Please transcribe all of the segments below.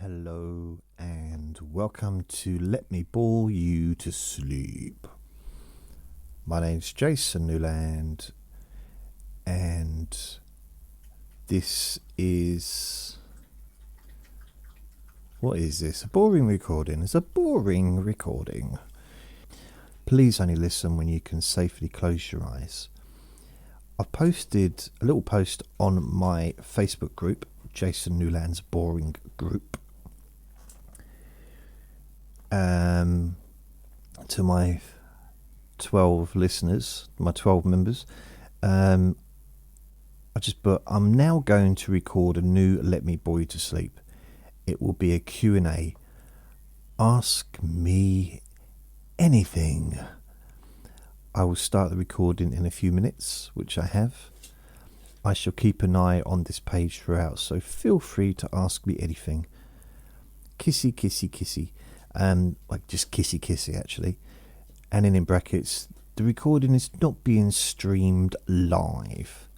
Hello and welcome to Let Me Bore You to Sleep. My name's Jason Newland and this is... What is this? A boring recording. It's a boring recording. Please only listen when you can safely close your eyes. I've posted a little post on my Facebook group, Jason Newland's Boring Group, to my 12 listeners, my 12 members. I just put, I'm now going to record a new Let Me Bore You to Sleep. It will be a Q&A. Ask me anything. I will start the recording in a few minutes, which I have. I shall keep an eye on this page throughout, so feel free to ask me anything. Kissy, kissy, kissy. Like just kissy, kissy, actually. And then in brackets, the recording is not being streamed live.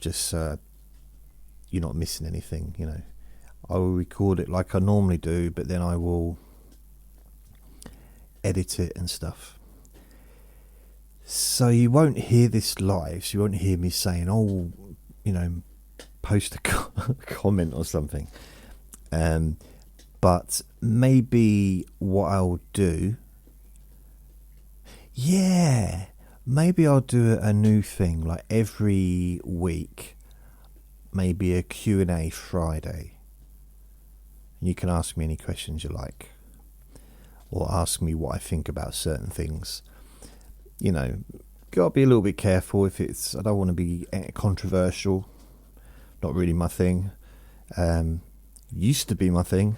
Just you're not missing anything, you know. I will record it like I normally do, but then I will edit it and stuff. So you won't hear this live, so you won't hear me saying, oh, you know, post a comment or something. But maybe what I'll do, maybe I'll do a new thing, like every week, maybe a Q&A Friday. You can ask me any questions you like, or ask me what I think about certain things. You know, gotta be a little bit careful if I don't want to be controversial. Not really my thing. Used to be my thing.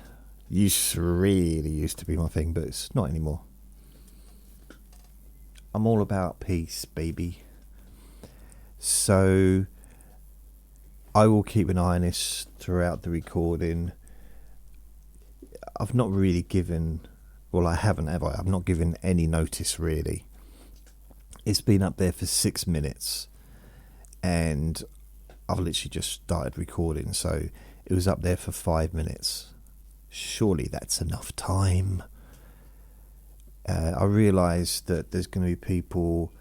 Used to be my thing, but it's not anymore. I'm all about peace, baby. So I will keep an eye on this throughout the recording. I've not really given, I haven't, have I? I've not given any notice, really. It's been up there for 6 minutes, and I've literally just started recording, so it was up there for 5 minutes. Surely that's enough time. I realise that there's going to be people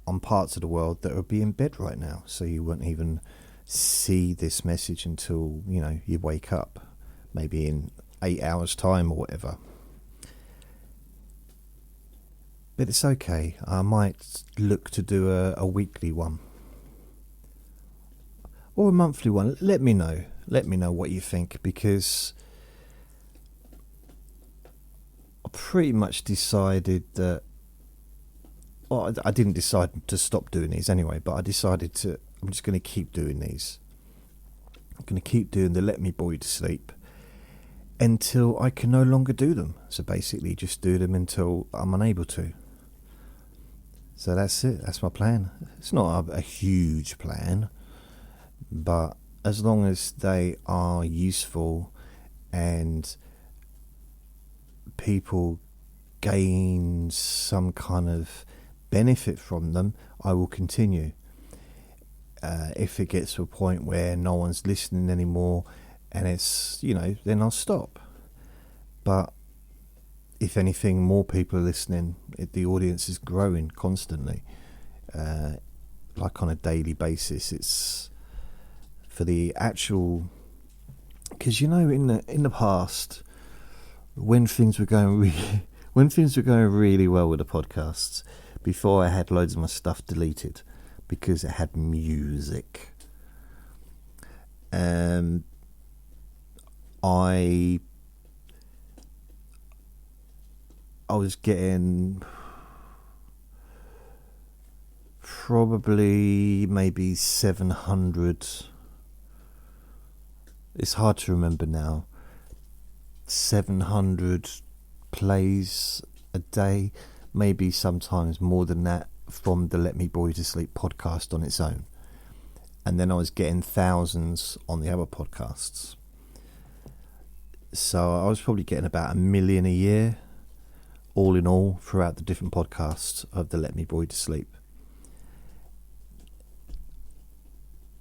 on parts of the world that will be in bed right now, so you won't even see this message until, you know, you wake up, maybe in 8 hours time or whatever. But it's okay. I might look to do a weekly one or a monthly one. Let me know what you think, because I pretty much decided that, well, I didn't decide to stop doing these anyway, but I decided I'm just going to keep doing these. I'm going to keep doing the Let Me Bore You to Sleep until I can no longer do them. So basically just do them until I'm unable to. So that's it. That's my plan. It's not a huge plan, but as long as they are useful and people gain some kind of benefit from them, I will continue. If it gets to a point where no one's listening anymore and it's, you know, then I'll stop. But if anything, more people are listening. The audience is growing constantly, like on a daily basis. It's for the actual, because, you know, in the past, when things were going really well with the podcasts, before I had loads of my stuff deleted because it had music, I was getting probably maybe 700. It's hard to remember now. 700 plays a day, maybe sometimes more than that, from the Let Me Bore You to Sleep podcast on its own. And then I was getting thousands on the other podcasts. So I was probably getting about 1 million a year, all in all, throughout the different podcasts of the Let Me Bore You to Sleep.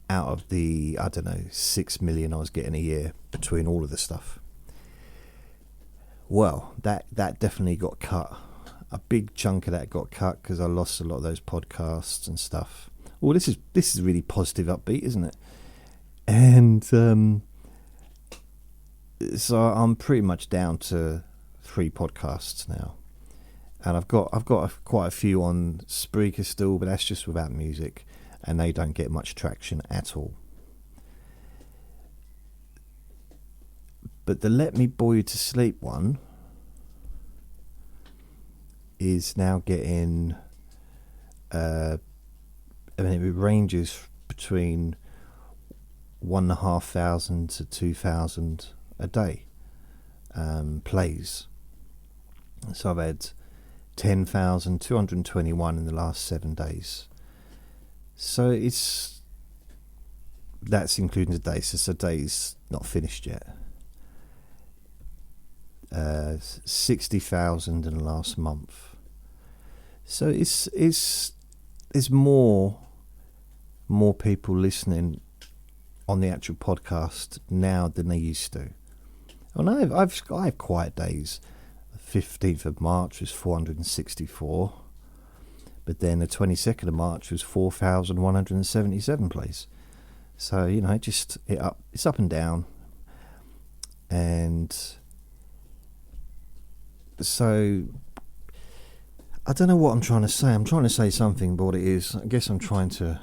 Out of the, 6 million I was getting a year between all of the stuff. Well, that definitely got cut. A big chunk of that got cut because I lost a lot of those podcasts and stuff. Well, this is really positive, upbeat, isn't it? And so I'm pretty much down to 3 podcasts now, and I've got quite a few on Spreaker still, but that's just without music, and they don't get much traction at all. But the Let Me Bore You to Sleep one is now getting, it ranges between 1,500 to 2,000 a day plays. So I've had 10,221 in the last 7 days. So that's including the day. So day's not finished yet. 60,000 in the last month. So there's more people listening on the actual podcast now than they used to. And I have quiet days. The 15th of March was 464, but then the 22nd of March was 4,177 plays. So it's up and down, and so I don't know what I'm trying to say. I'm trying to say something, but what it is, I guess I'm trying to.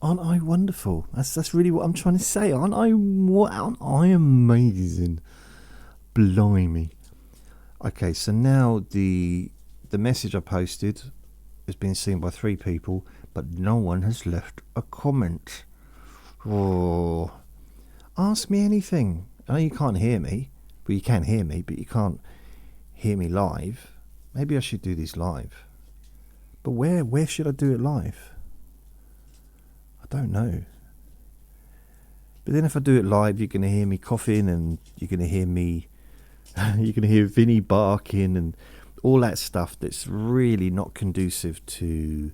Aren't I wonderful? That's really what I'm trying to say. Aren't I amazing? Blimey. Okay, so now the message I posted has been seen by 3 people, but no one has left a comment. Oh, ask me anything. I know you can't hear me, but you can hear me, but you can't hear me live. Maybe I should do these live. But where should I do it live? I don't know. But then if I do it live, you're going to hear me coughing, and you're going to hear me, you're going to hear Vinny barking and all that stuff that's really not conducive to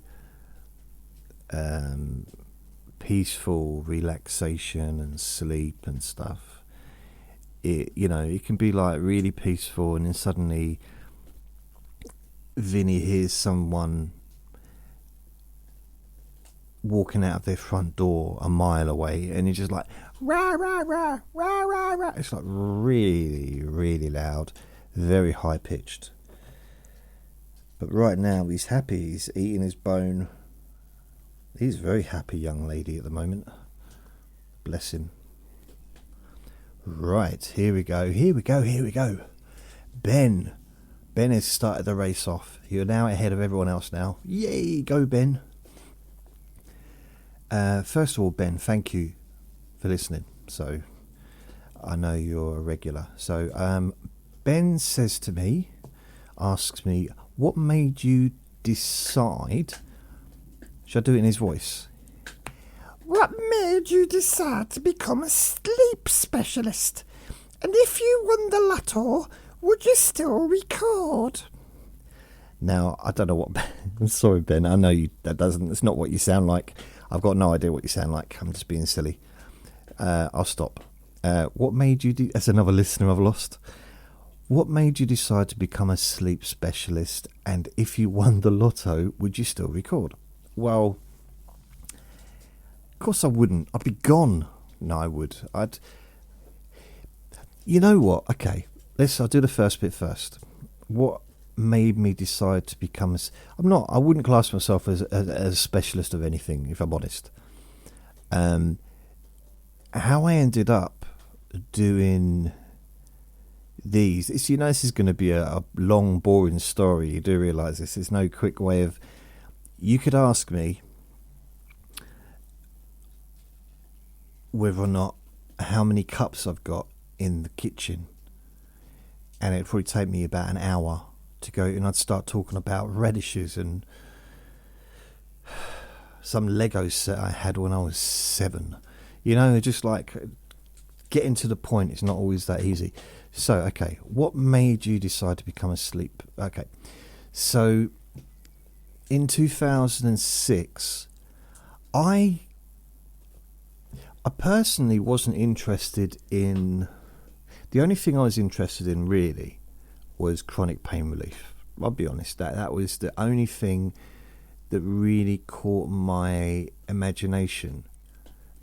peaceful relaxation and sleep and stuff. It can be like really peaceful, and then suddenly Vinny hears someone walking out of their front door a mile away, and he's just like rah rah rah rah rah rah. It's like really, really loud, very high pitched. But right now he's happy. He's eating his bone. He's a very happy young lady at the moment. Bless him. Right, here we go. Ben has started the race off. You're now ahead of everyone else now. Yay, go Ben. First of all, Ben, thank you for listening. So I know you're a regular. So Ben asks me, what made you decide? Should I do it in his voice? What made you decide to become a sleep specialist? And if you won the lotto, would you still record? Now, I don't know what... I'm sorry, Ben. I know it's not what you sound like. I've got no idea what you sound like. I'm just being silly. I'll stop. What made you... That's another listener I've lost. What made you decide to become a sleep specialist? And if you won the lotto, would you still record? Well, of course I wouldn't. I'd be gone. No, I would. You know what? Okay, I'll do the first bit first. What made me decide to become I wouldn't class myself as a specialist of anything, if I'm honest. How I ended up doing these, this is going to be a long, boring story. You do realise this. There's no quick way of... You could ask me whether or not how many cups I've got in the kitchen, and it'd probably take me about an hour to go, and I'd start talking about radishes and some Lego set I had when I was 7. Just like getting to the point. It's not always that easy. So, okay, what made you decide to become a sleep? Okay, so in 2006, I personally wasn't interested in... The only thing I was interested in really was chronic pain relief. I'll be honest, that was the only thing that really caught my imagination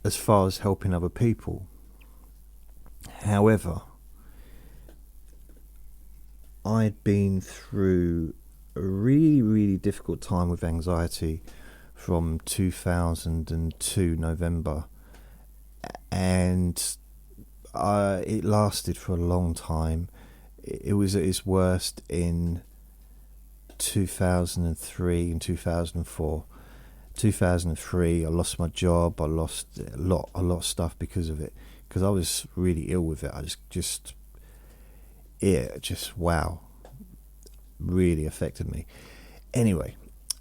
as far as helping other people. However, I'd been through a really, really difficult time with anxiety from 2002 November, and it lasted for a long time. It was at its worst in 2003 and 2004. 2003, I lost my job. I lost a lot of stuff because of it, because I was really ill with it. I just wow, really affected me. Anyway,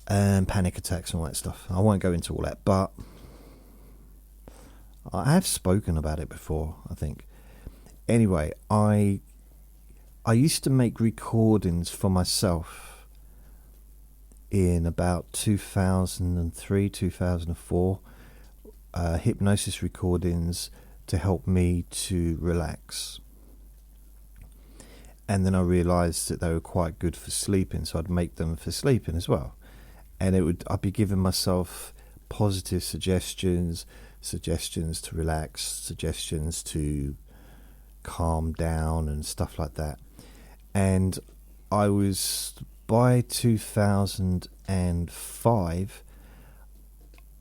panic attacks and all that stuff. I won't go into all that, but I have spoken about it before, I think. Anyway, I used to make recordings for myself in about 2003, 2004, hypnosis recordings to help me to relax. And then I realised that they were quite good for sleeping, so I'd make them for sleeping as well. And I'd be giving myself positive suggestions to relax, suggestions to calm down and stuff like that. And I was, by 2005,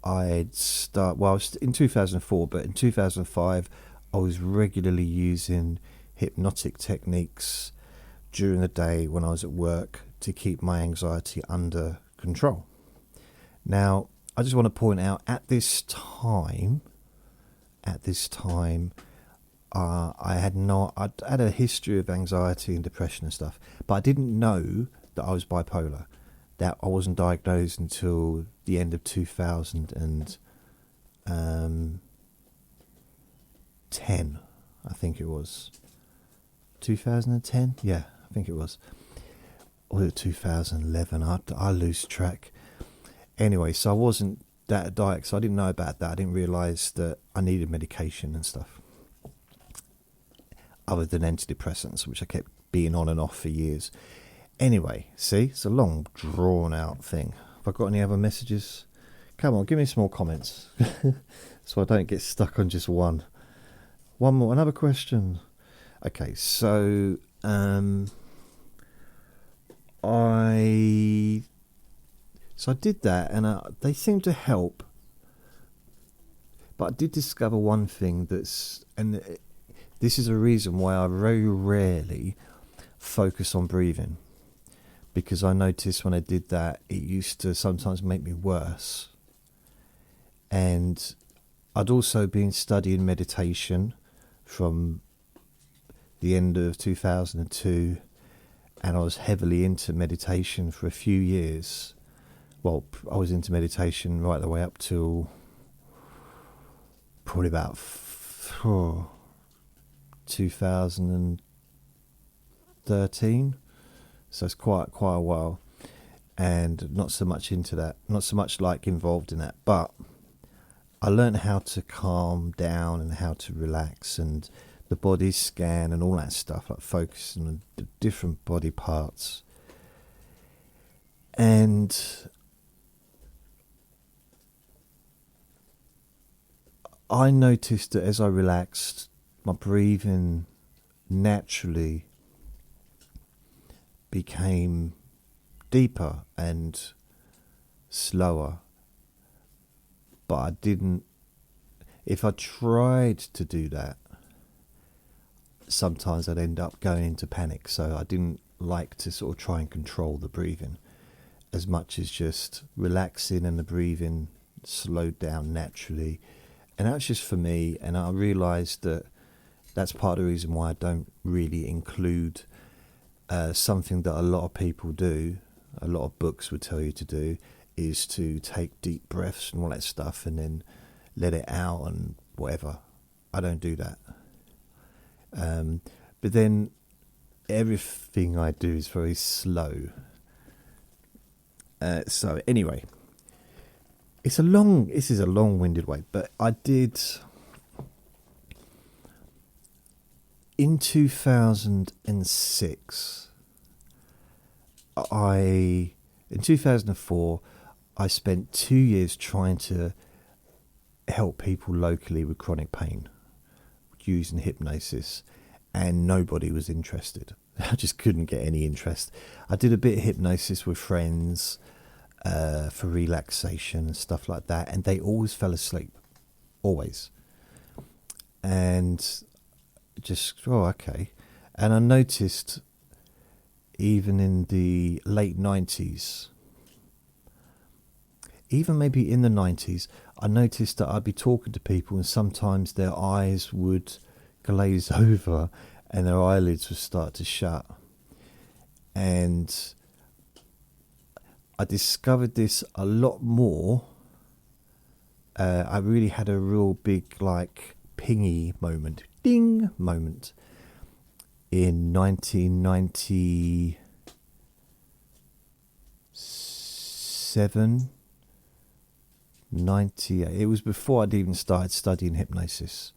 I was in 2004, but in 2005 I was regularly using hypnotic techniques during the day when I was at work to keep my anxiety under control. Now, I just want to point out, at this time, I'd had a history of anxiety and depression and stuff, but I didn't know that I was bipolar. That I wasn't diagnosed until the end of 2010, I think it was. 2010? Yeah, I think it was. Or was it 2011? I lose track. Anyway, so I wasn't that diagnosed, so I didn't know about that. I didn't realise that I needed medication and stuff, other than antidepressants, which I kept being on and off for years. Anyway, see, it's a long, drawn-out thing. Have I got any other messages? Come on, give me some more comments, so I don't get stuck on just one. One more, another question. Okay, so I did that, and they seem to help. But I did discover one thing this is a reason why I very rarely focus on breathing, because I noticed when I did that, it used to sometimes make me worse. And I'd also been studying meditation from the end of 2002, and I was heavily into meditation for a few years. Well, I was into meditation right the way up till probably about 2013. So it's quite a while, and not so much into that, not so much like involved in that, but I learned how to calm down and how to relax, and the body scan and all that stuff, like focusing on the different body parts. And I noticed that as I relaxed, my breathing naturally became deeper and slower. But I didn't, if I tried to do that, sometimes I'd end up going into panic. So I didn't like to sort of try and control the breathing as much as just relaxing, and the breathing slowed down naturally. And that's just for me, and I realised that that's part of the reason why I don't really include something that a lot of people do, a lot of books would tell you to do, is to take deep breaths and all that stuff and then let it out and whatever. I don't do that. But then everything I do is very slow. So anyway, this is a long-winded way, but I did in 2006, in 2004, I spent 2 years trying to help people locally with chronic pain using hypnosis, and nobody was interested. I just couldn't get any interest. I did a bit of hypnosis with friends for relaxation and stuff like that, and they always fell asleep. Always. And just, okay. And I noticed even in the late 90s, even maybe in the 90s, I noticed that I'd be talking to people and sometimes their eyes would glaze over and their eyelids would start to shut. And I discovered this a lot more. I really had a real big, like, pingy moment, ding moment in 1997, 98. It was before I'd even started studying hypnosis.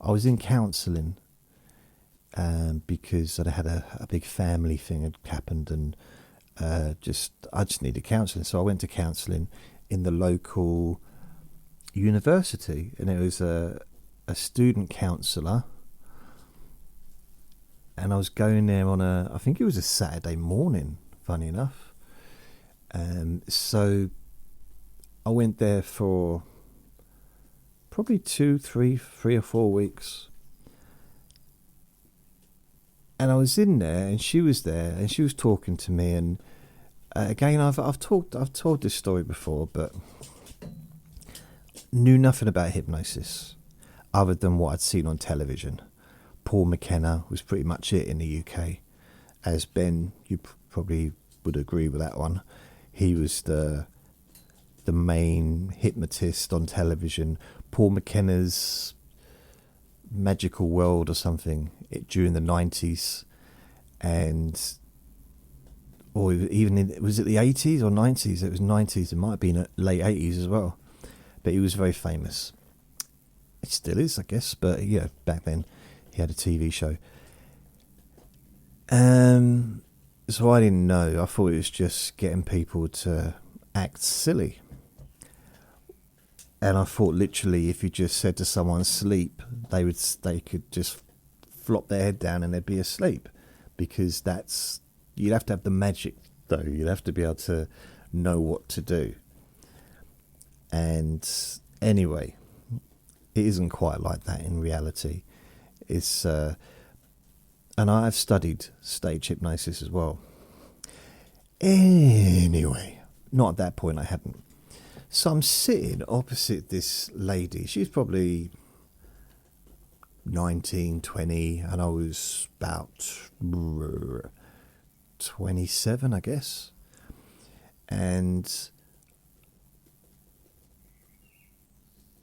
I was in counselling because I'd had a big family thing had happened, and I just needed counselling. So I went to counselling in the local university, and it was a student counsellor, and I was going there on I think it was a Saturday morning, funny enough. So I went there for probably 3 or 4 weeks. And I was in there, and she was there, and she was talking to me. And again, I've told this story before, but knew nothing about hypnosis other than what I'd seen on television. Paul McKenna was pretty much it in the UK. As Ben, you probably would agree with that one. He was the main hypnotist on television. Paul McKenna's Magical World or something during the 90s, or even was it the 80s or 90s? It was 90s. It might have been late 80s as well. But he was very famous. It still is, I guess. But yeah, back then he had a TV show. So I didn't know. I thought it was just getting people to act silly. And I thought literally if you just said to someone sleep, they could just flop their head down and they'd be asleep. Because you'd have to have the magic though. You'd have to be able to know what to do. And anyway, it isn't quite like that in reality. It's and I've studied stage hypnosis as well. Anyway, not at that point I hadn't. So I'm sitting opposite this lady. She's probably 19, 20, and I was about 27, I guess. And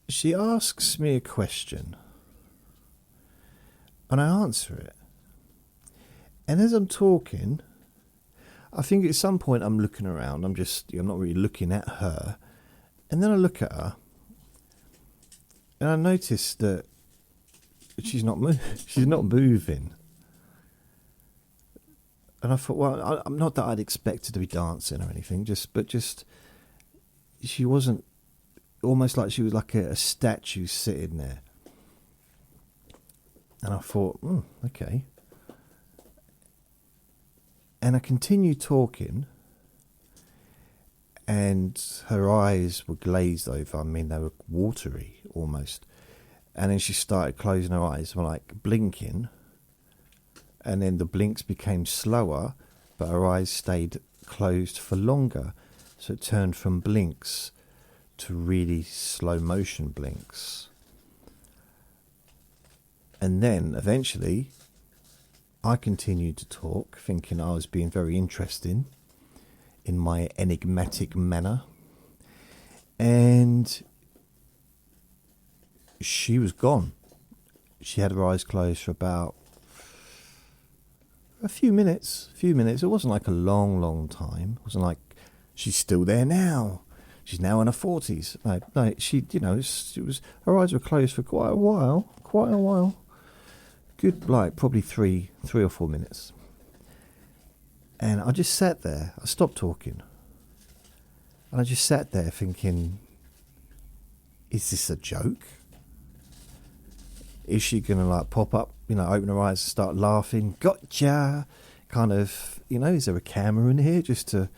she asks me a question, and I answer it. And as I'm talking, I think at some point I'm looking around. I'm not really looking at her. And then I look at her, and I notice that she's not moving. And I thought, well, I'm not that I'd expect her to be dancing or anything, but she wasn't, almost like she was like a statue sitting there. And I thought, okay. And I continued talking, and her eyes were glazed over. I mean, they were watery almost. And then she started closing her eyes, like blinking. And then the blinks became slower, but her eyes stayed closed for longer. So it turned from blinks to really slow motion blinks. And then eventually I continued to talk, thinking I was being very interesting in my enigmatic manner. And she was gone. She had her eyes closed for about a few minutes. It wasn't like a long time. It wasn't like she's still there now. She's now in her 40s. No, she, it was, her eyes were closed for quite a while. good, like probably three or 4 minutes. And I just sat there. I stopped talking. And I just sat there thinking, is this a joke? Is she going to like pop up, open her eyes and start laughing? Gotcha! Kind of, is there a camera in here just to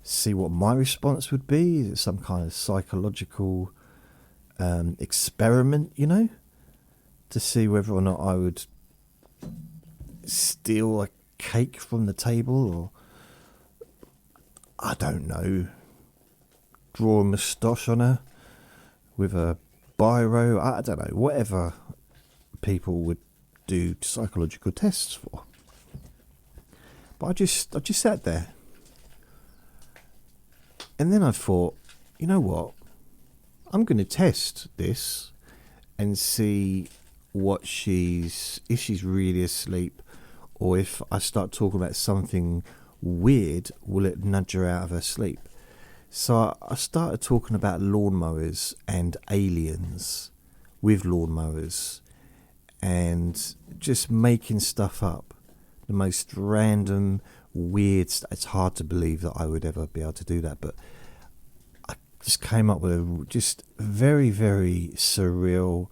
see what my response would be? Is it some kind of psychological experiment, to see whether or not I would steal a cake from the table, or I don't know, draw a moustache on her with a biro. I don't know, whatever people would do psychological tests for. But I just sat there, and then I thought, you know what, I'm going to test this and see if she's really asleep, or if I start talking about something weird, will it nudge her out of her sleep? So I started talking about lawnmowers and aliens with lawnmowers, and just making stuff up, the most random, weird it's hard to believe that I would ever be able to do that, but I just came up with just very, very surreal,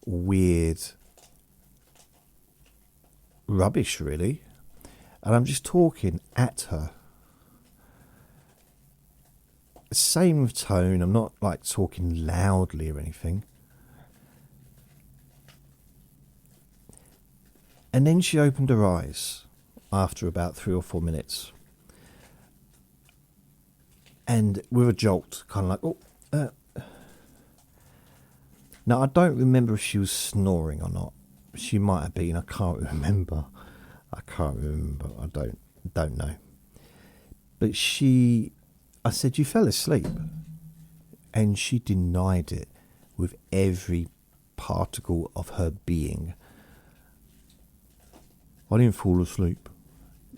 weird rubbish, really. And I'm just talking at her, same tone. I'm not like talking loudly or anything. And then she opened her eyes after about 3 or 4 minutes, and with a jolt, kind of like, Now, I don't remember if she was snoring or not. She might have been. I can't remember. I don't know. But I said, you fell asleep. And she denied it with every particle of her being. I didn't fall asleep.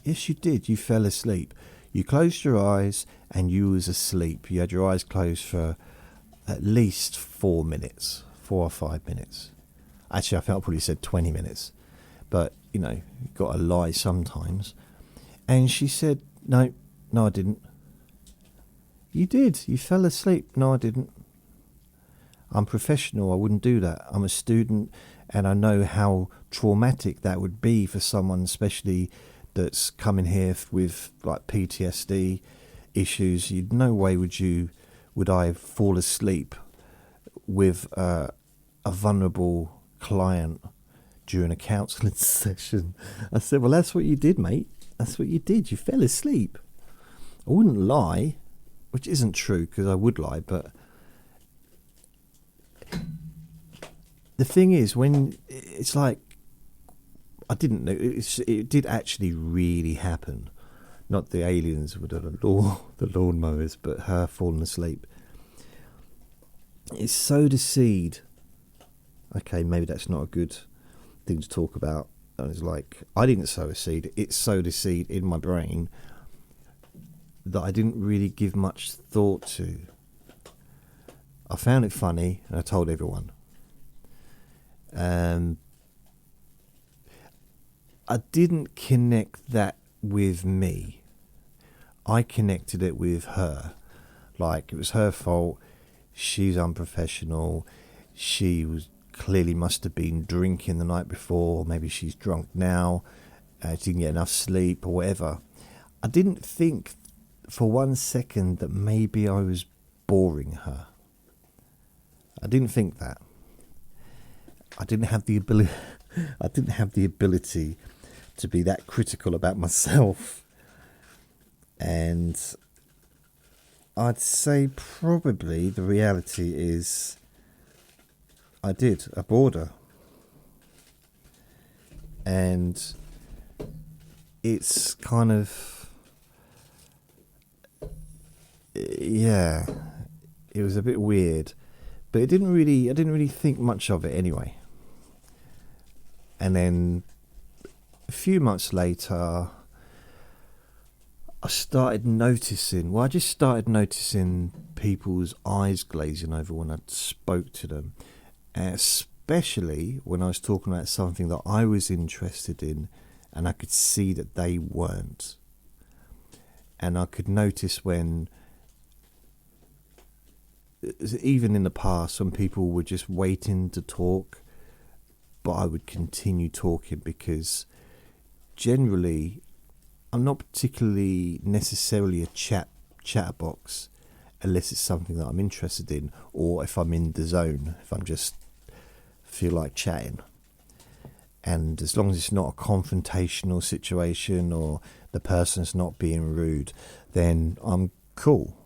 Yes, you did. You fell asleep. You closed your eyes and you was asleep. You had your eyes closed for at least 4 minutes, 4 or 5 minutes. Actually, I think I probably said 20 minutes. But, you've got to lie sometimes. And she said, no, I didn't. You did. You fell asleep. No, I didn't. I'm professional. I wouldn't do that. I'm a student, and I know how traumatic that would be for someone, especially that's coming here with like PTSD issues. No way would I fall asleep with a vulnerable client during a counselling session. I said, well, that's what you did, mate. That's what you did. You fell asleep. I wouldn't lie, which isn't true because I would lie, but the thing is, when it's like, I didn't know, it did actually really happen. Not the aliens with the lawnmowers, but her falling asleep. It sowed a seed. Okay, maybe that's not a good thing to talk about. And it's like, I didn't sow a seed. It sowed a seed in my brain that I didn't really give much thought to. I found it funny, and I told everyone. I didn't connect that with me. I connected it with her. Like, it was her fault. She's unprofessional. She clearly must have been drinking the night before. Maybe she's drunk now. She didn't get enough sleep or whatever. I didn't think for 1 second that maybe I was boring her. I didn't think that. I didn't have the ability to be that critical about myself. And I'd say probably the reality is I bored her. And it's kind of, yeah, it was a bit weird, but I didn't really think much of it anyway. And then a few months later, I just started noticing people's eyes glazing over when I spoke to them, especially when I was talking about something that I was interested in and I could see that they weren't. And I could notice when, even in the past, when people were just waiting to talk, but I would continue talking, because generally I'm not particularly necessarily a chatterbox unless it's something that I'm interested in, or if I'm in the zone, if I'm just feel like chatting. And as long as it's not a confrontational situation or the person's not being rude, then I'm cool.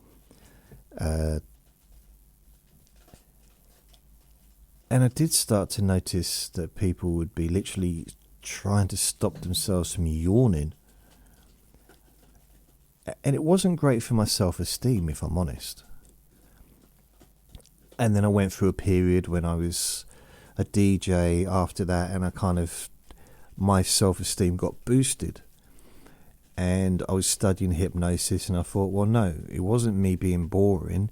And I did start to notice that people would be literally trying to stop themselves from yawning. And it wasn't great for my self-esteem, if I'm honest. And then I went through a period when I was a DJ after that, and my self-esteem got boosted. And I was studying hypnosis, and I thought, well, no, it wasn't me being boring.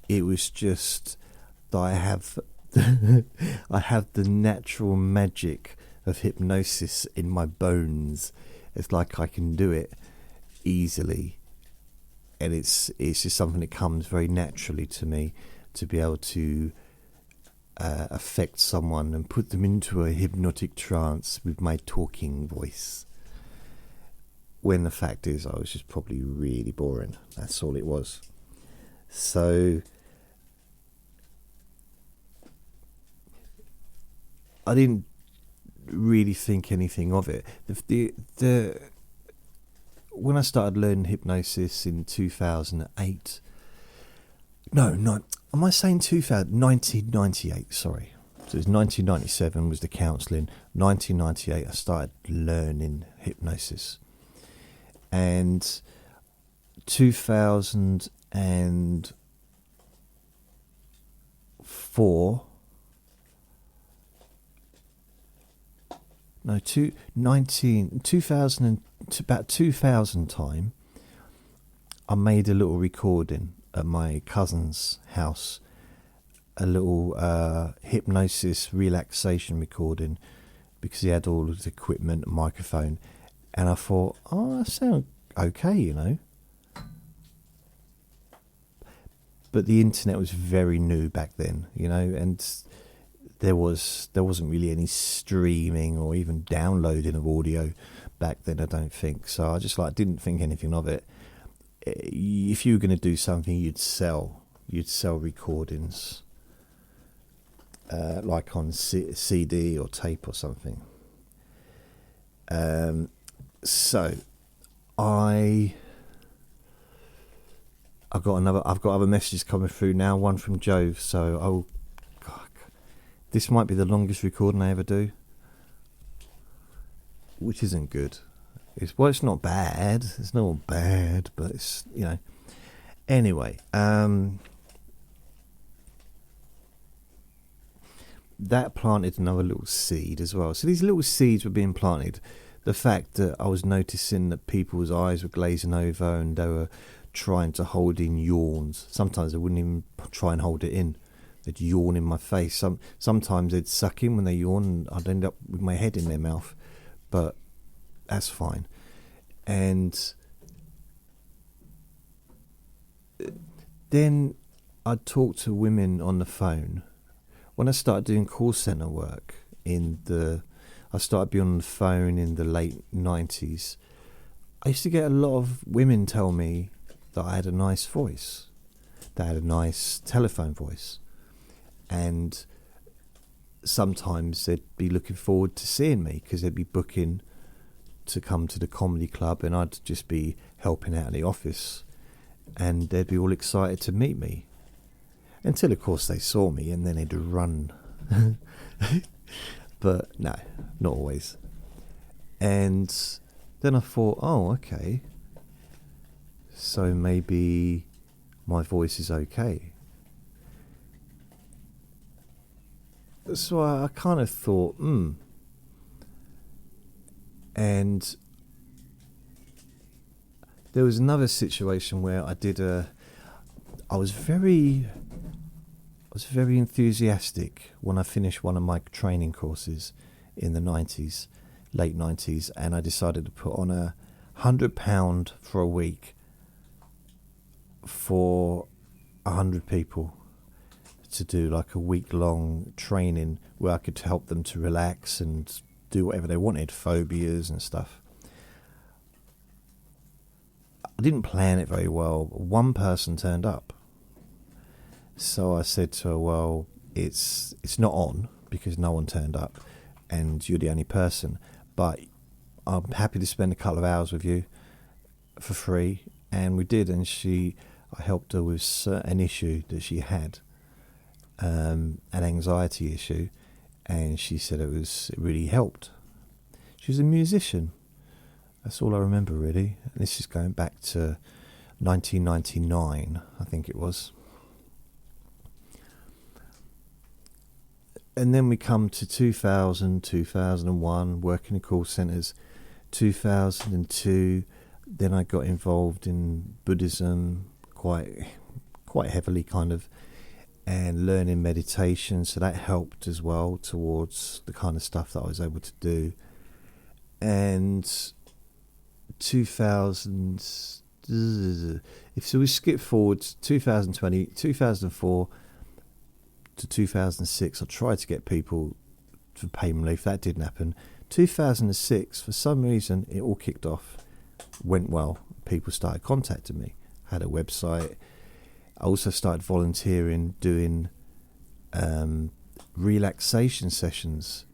It was just that I have the natural magic of hypnosis in my bones. It's like I can do it easily, and it's just something that comes very naturally to me, to be able to affect someone and put them into a hypnotic trance with my talking voice, when the fact is I was just probably really boring. That's all it was. So I didn't really think anything of it. When I started learning hypnosis in 2008, am I saying 1998, sorry. So it was 1997 was the counselling. 1998 I started learning hypnosis. And 2004, no, 2000, about 2000 time, I made a little recording at my cousin's house, a little hypnosis relaxation recording, because he had all his equipment, microphone, and I thought, oh, that sounds okay, you know. But the internet was very new back then, you know, and there wasn't really any streaming or even downloading of audio back then, I don't think. So I just didn't think anything of it. If you were going to do something, you'd sell recordings, like on CD or tape or something. So I've got other messages coming through now. One from Jove. So this might be the longest recording I ever do, which isn't good. It's not bad. It's not bad, but it's, you know. Anyway, that planted another little seed as well. So these little seeds were being planted. The fact that I was noticing that people's eyes were glazing over and they were trying to hold in yawns. Sometimes they wouldn't even try and hold it in. They'd yawn in my face. Sometimes they'd suck in when they yawn, and I'd end up with my head in their mouth. But that's fine. And then I'd talk to women on the phone. When I started doing call centre work I started being on the phone in the late 90s. I used to get a lot of women tell me that I had a nice voice, that I had a nice telephone voice. And sometimes they'd be looking forward to seeing me because they'd be booking to come to the comedy club, and I'd just be helping out in the office, and they'd be all excited to meet me. Until, of course, they saw me, and then they'd run. But no, not always. And then I thought, oh, okay, so maybe my voice is okay. So I kind of thought, And there was another situation where I was very was very enthusiastic when I finished one of my training courses in the 90s, late 90s, and I decided to put on £100 for a week for 100 people to do like a week-long training where I could help them to relax and do whatever they wanted, phobias and stuff. I didn't plan it very well. One person turned up. So I said to her, well, it's not on because no one turned up and you're the only person. But I'm happy to spend a couple of hours with you for free. And we did. And I helped her with an issue that she had, an anxiety issue. And she said it really helped. She was a musician. That's all I remember, really. This is going back to 1999, I think it was. And then we come to 2000, 2001, working in call centres. 2002, then I got involved in Buddhism quite heavily, kind of, and learning meditation. So that helped as well towards the kind of stuff that I was able to do. And 2000, so we skip forward to 2020, 2004 to 2006. I tried to get people for payment relief. That didn't happen. 2006, for some reason, it all kicked off, went well. People started contacting me. I had a website. I also started volunteering, doing relaxation sessions.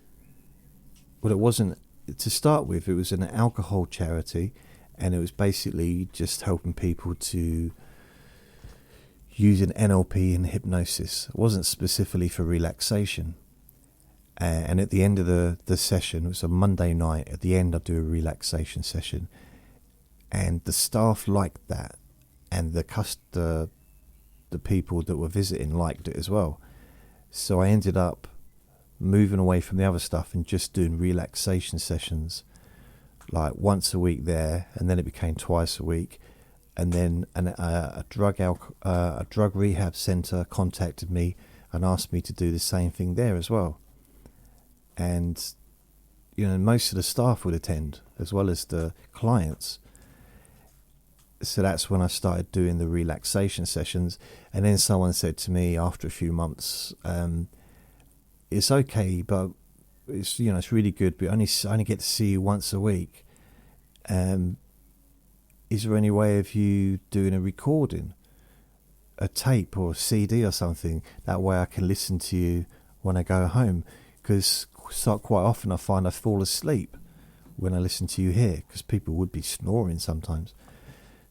Well, it wasn't, to start with, it was an alcohol charity, and it was basically just helping people to use an NLP and hypnosis. It wasn't specifically for relaxation. And at the end of the session, it was a Monday night, at the end I'd do a relaxation session. And the staff liked that, and the people that were visiting liked it as well. So I ended up moving away from the other stuff and just doing relaxation sessions, like once a week there, and then it became twice a week. And then a drug rehab centre contacted me and asked me to do the same thing there as well. And most of the staff would attend as well as the clients. So that's when I started doing the relaxation sessions. And then someone said to me after a few months, it's okay, but it's it's really good, but I only get to see you once a week. Is there any way of you doing a recording, a tape or a CD or something? That way I can listen to you when I go home, because quite often I find I fall asleep when I listen to you here, because people would be snoring sometimes.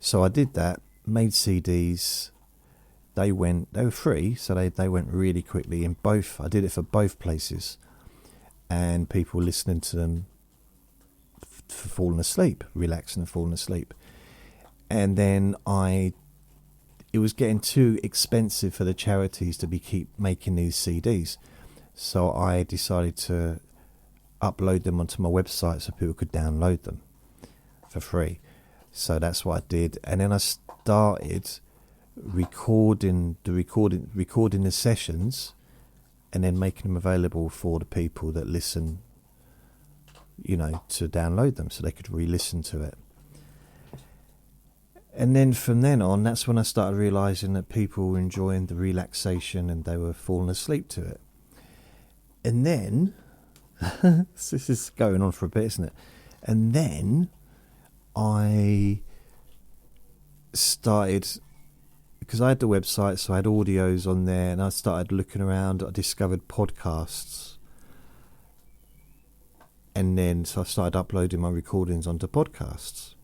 So I did that, made CDs. They were free, so they went really quickly in both. I did it for both places, and people were listening to them for falling asleep, relaxing and falling asleep. And then it was getting too expensive for the charities to keep making these CDs. So I decided to upload them onto my website so people could download them for free. So that's what I did. And then I started recording the sessions and then making them available for the people that listen, to download them so they could re-listen to it. And then from then on, that's when I started realising that people were enjoying the relaxation and they were falling asleep to it. And then, this is going on for a bit, isn't it? And then I started, because I had the website, so I had audios on there, and I started looking around. I discovered podcasts. And then, so I started uploading my recordings onto podcasts,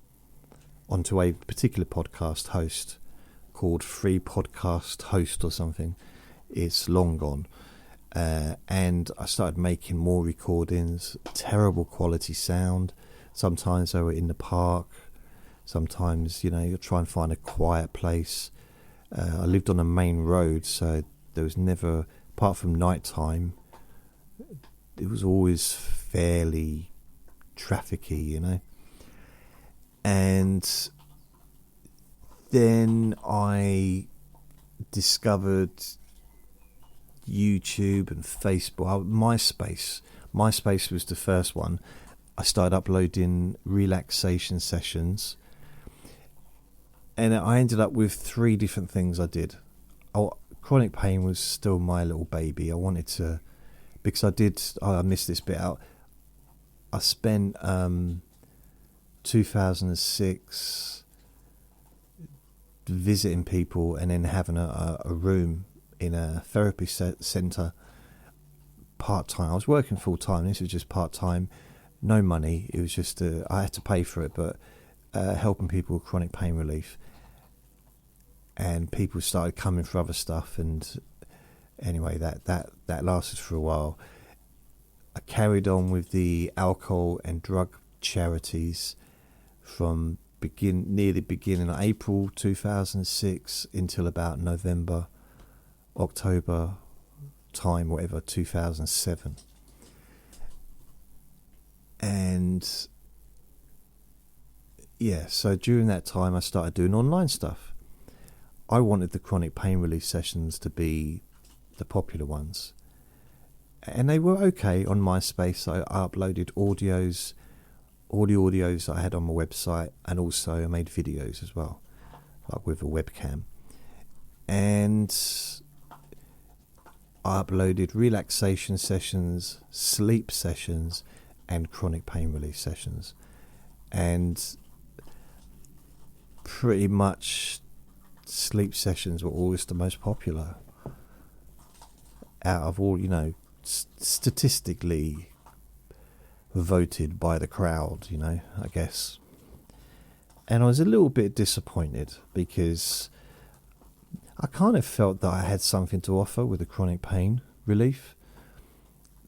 onto a particular podcast host called Free Podcast Host or something. It's long gone. And I started making more recordings, terrible quality sound. Sometimes they were in the park. Sometimes, you'll try and find a quiet place. I lived on a main road, so there was never, apart from night time, it was always fairly trafficky, And then I discovered YouTube and Facebook. MySpace was the first one. I started uploading relaxation sessions, and I ended up with 3 different things I did. Chronic pain was still my little baby. I wanted to, because I missed this bit out. I spent 2006 visiting people and then having a room in a therapy centre part-time. I was working full-time. This was just part-time, no money. It was just I had to pay for it, but helping people with chronic pain relief. And people started coming for other stuff, and anyway, that lasted for a while. I carried on with the alcohol and drug charities from near the beginning of April 2006 until about November, October time, whatever, 2007. And yeah, so during that time I started doing online stuff. I wanted the chronic pain relief sessions to be the popular ones, and they were okay on MySpace. I uploaded all the audios that I had on my website, and also I made videos as well, like with a webcam. And I uploaded relaxation sessions, sleep sessions, and chronic pain relief sessions. And pretty much sleep sessions were always the most popular out of all, statistically voted by the crowd, I guess. And I was a little bit disappointed because I kind of felt that I had something to offer with the chronic pain relief,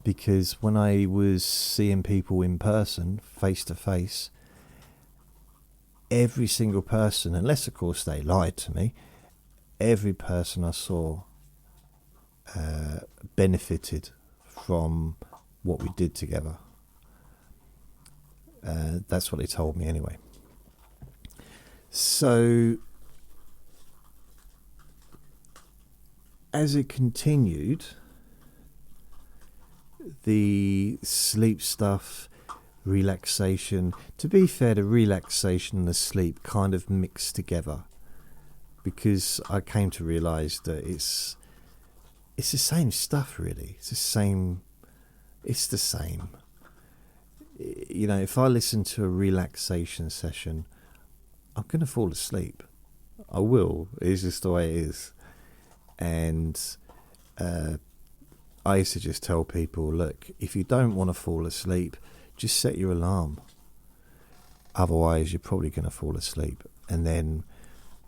because when I was seeing people in person, face to face, every single person, unless of course they lied to me, every person I saw benefited from what we did together. That's what they told me anyway. So as it continued, the sleep stuff, relaxation, to be fair, the relaxation and the sleep kind of mixed together, because I came to realise that it's the same stuff, really. It's the same. If I listen to a relaxation session, I'm going to fall asleep. I will. It's just the way it is. And I used to just tell people, look, if you don't want to fall asleep, just set your alarm. Otherwise, you're probably going to fall asleep. And then,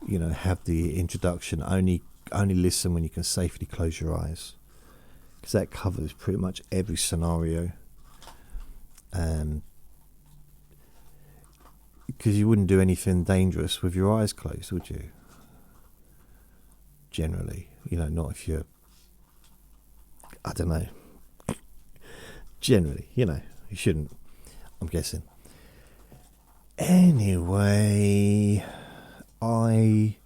have the introduction. Only listen when you can safely close your eyes, because that covers pretty much every scenario. Because you wouldn't do anything dangerous with your eyes closed, would you? Generally, not if you're, I don't know. Generally, you shouldn't, I'm guessing. Anyway, I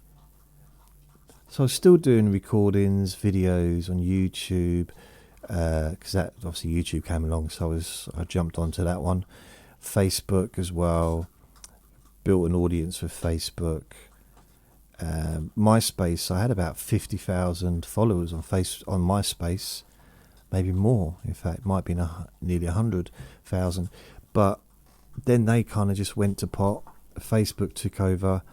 was still doing recordings, videos on YouTube, because that obviously YouTube came along, so I jumped onto that one. Facebook as well, built an audience with Facebook. MySpace, I had about 50,000 followers on MySpace, maybe more. In fact, it might be nearly 100,000. But then they kind of just went to pot. Facebook took over.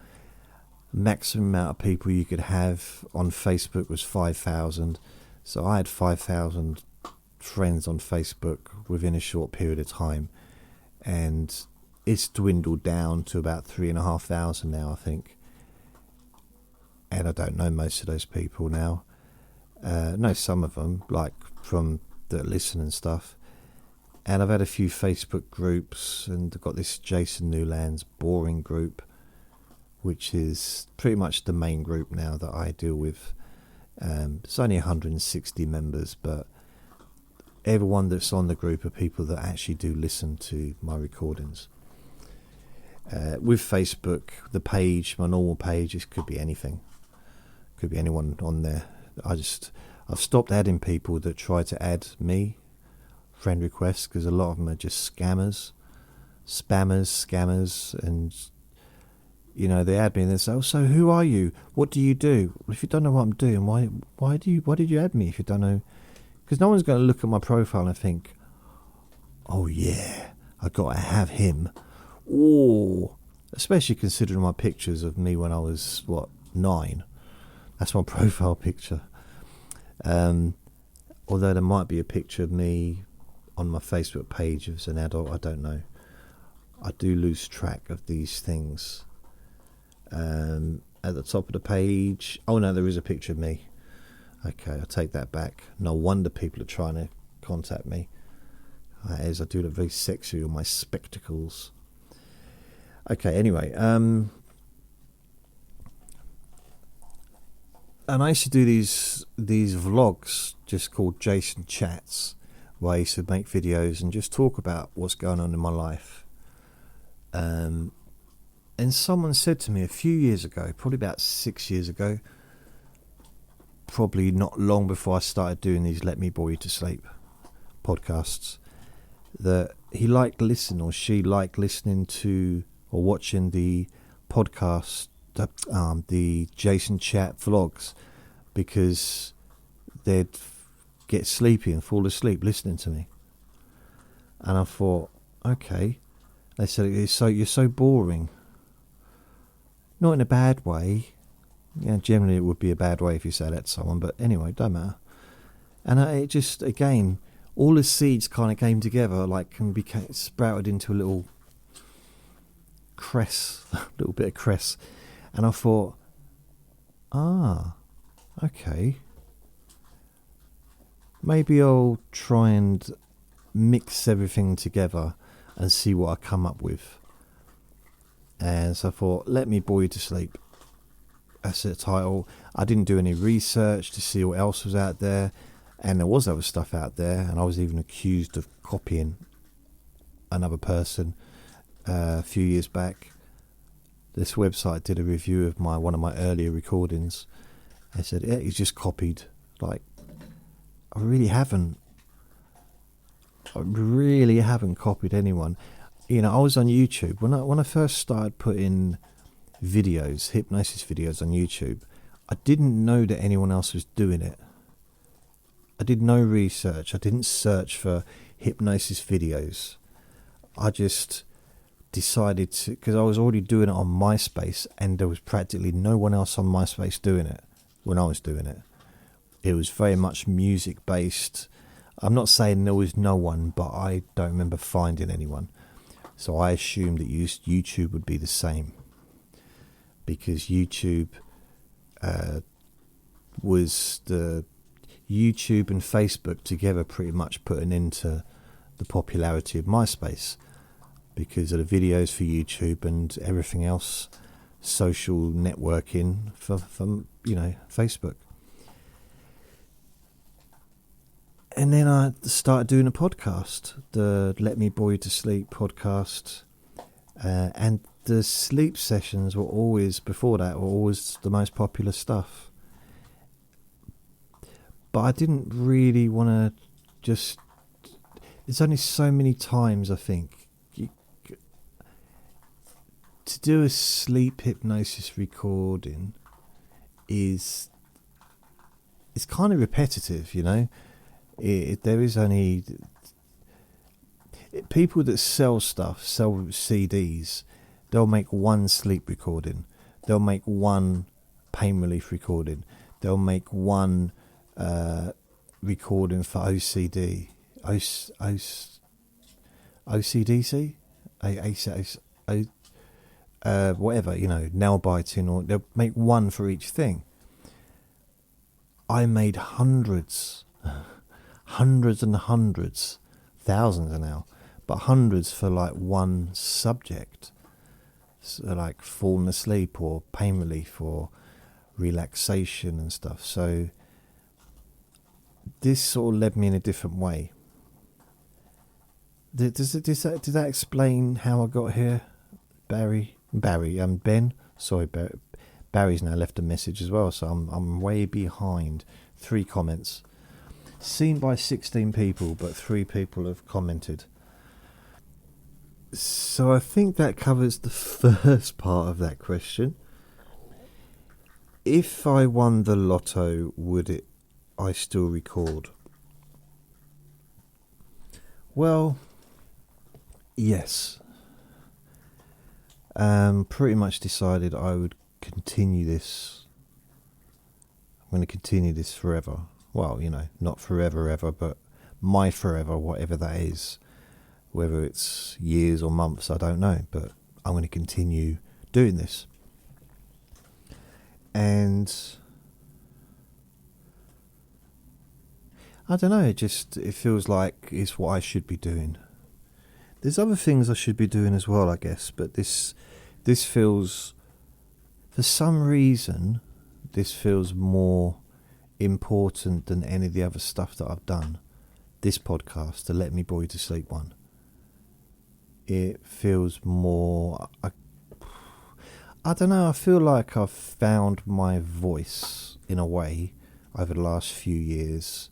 Maximum amount of people you could have on Facebook was 5,000. So I had 5,000 friends on Facebook within a short period of time, and it's dwindled down to about 3,500 now, I think. And I don't know most of those people now. Know some of them, like from the listen and stuff. And I've had a few Facebook groups, and I've got this Jason Newland's boring group, which is pretty much the main group now that I deal with. It's only 160 members, but everyone that's on the group are people that actually do listen to my recordings. With Facebook, the page, my normal page, it could be anything. Could be anyone on there. I I've stopped adding people that try to add me friend requests, because a lot of them are just spammers, scammers, and they add me and they say, "Oh, so who are you? What do you do?" Well, if you don't know what I'm doing, why did you add me if you don't know? Because no one's going to look at my profile and think, "Oh yeah, I got to have him." Oh, especially considering my pictures of me when I was 9. That's my profile picture. Although there might be a picture of me on my Facebook page as an adult, I don't know. I do lose track of these things. At the top of the page, oh no, there is a picture of me. Okay, I'll take that back. No wonder people are trying to contact me. As I do look very sexy with my spectacles. Okay, anyway, and I used to do these vlogs just called Jason Chats, where I used to make videos and just talk about what's going on in my life. And someone said to me a few years ago, probably about 6 years ago, probably not long before I started doing these Let Me Bore You to Sleep podcasts, that he liked listening, or she liked listening to or watching the podcast, the Jason Chat vlogs, because they'd get sleepy and fall asleep listening to me. And I thought, okay. They said, you're so boring. Not in a bad way. Generally it would be a bad way if you say that to someone, but anyway, don't matter. And it just, again, all the seeds kind of came together, and became sprouted into a little cress, a little bit of cress. And I thought, okay. Maybe I'll try and mix everything together and see what I come up with. And so I thought, Let Me Bore You to Sleep. That's the title. I didn't do any research to see what else was out there. And there was other stuff out there. And I was even accused of copying another person a few years back. This website did a review of one of my earlier recordings. They said, yeah, he's just copied. I really haven't copied anyone. I was on YouTube when I first started putting videos, hypnosis videos on YouTube. I didn't know that anyone else was doing it. I did no research. I didn't search for hypnosis videos. I just decided to, because I was already doing it on MySpace, and there was practically no one else on MySpace doing it when I was doing it. It was very much music based. I'm not saying there was no one, but I don't remember finding anyone. So I assumed that YouTube would be the same, because YouTube was the YouTube and Facebook together pretty much put an end to the popularity of MySpace, because of the videos for YouTube and everything else, social networking for Facebook. And then I started doing a podcast, the Let Me Bore You to Sleep podcast. And the sleep sessions were always the most popular stuff. But I didn't really want to just... There's only so many times, I think. To do a sleep hypnosis recording it's kind of repetitive, there is only people that sell CDs. They'll make one sleep recording, they'll make one pain relief recording, they'll make one recording for OCD, OCDC, whatever, nail biting, or they'll make one for each thing. I made hundreds and hundreds, thousands now, but hundreds for one subject. So falling asleep, or pain relief, or relaxation and stuff. So this sort of led me in a different way. Did that explain how I got here, Ben? Sorry, Barry's now left a message as well, so I'm way behind. 3 comments. Seen by 16 people, but 3 people have commented. So I think that covers the first part of that question. If I won the lotto, would I still record? Well, yes. Pretty much decided I would continue this. I'm going to continue this forever. Well, not forever ever, but my forever, whatever that is. Whether it's years or months, I don't know. But I'm going to continue doing this. And I don't know, it feels like it's what I should be doing. There's other things I should be doing as well, I guess, but this feels, for some reason, this feels more important than any of the other stuff that I've done. This podcast, the Let Me Bore You to Sleep one. It feels more, I don't know, I feel like I've found my voice in a way over the last few years.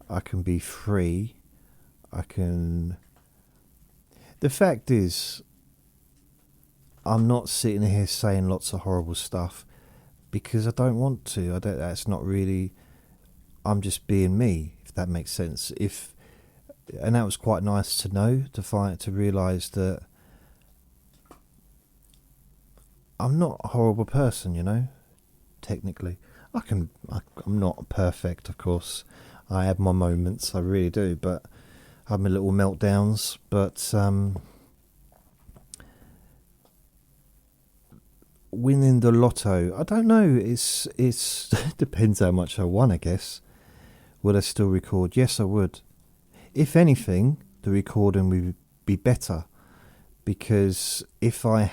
I can be free. The fact is, I'm not sitting here saying lots of horrible stuff because I don't want to. That's not really, I'm just being me, if that makes sense. And that was quite nice to know, to realise that I'm not a horrible person, technically. I'm not perfect, of course. I have my moments, I really do, but I have my little meltdowns. But winning the lotto, I don't know. It's depends how much I won, I guess. Would I still record? Yes, I would. If anything, the recording would be better, because if I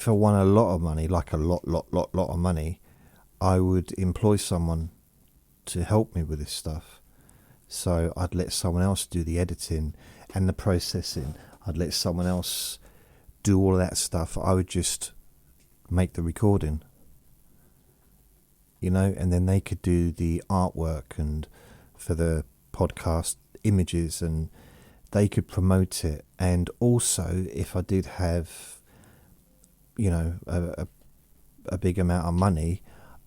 won a lot of money, like a lot of money, I would employ someone to help me with this stuff. So I'd let someone else do the editing and the processing. I'd let someone else do all of that stuff. I would just make the recording, and then they could do the artwork and for the podcast images, and they could promote it. And also, if I did have, a big amount of money,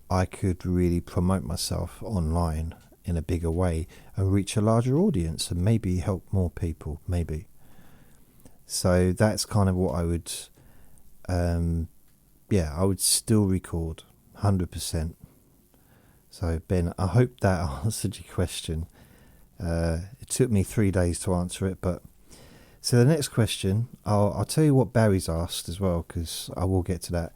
I could really promote myself online in a bigger way and reach a larger audience and maybe help more people, maybe. So that's kind of what I would, I would still record 100%. So Ben, I hope that answered your question. It took me 3 days to answer it, but so the next question, I'll tell you what Barry's asked as well, because I will get to that.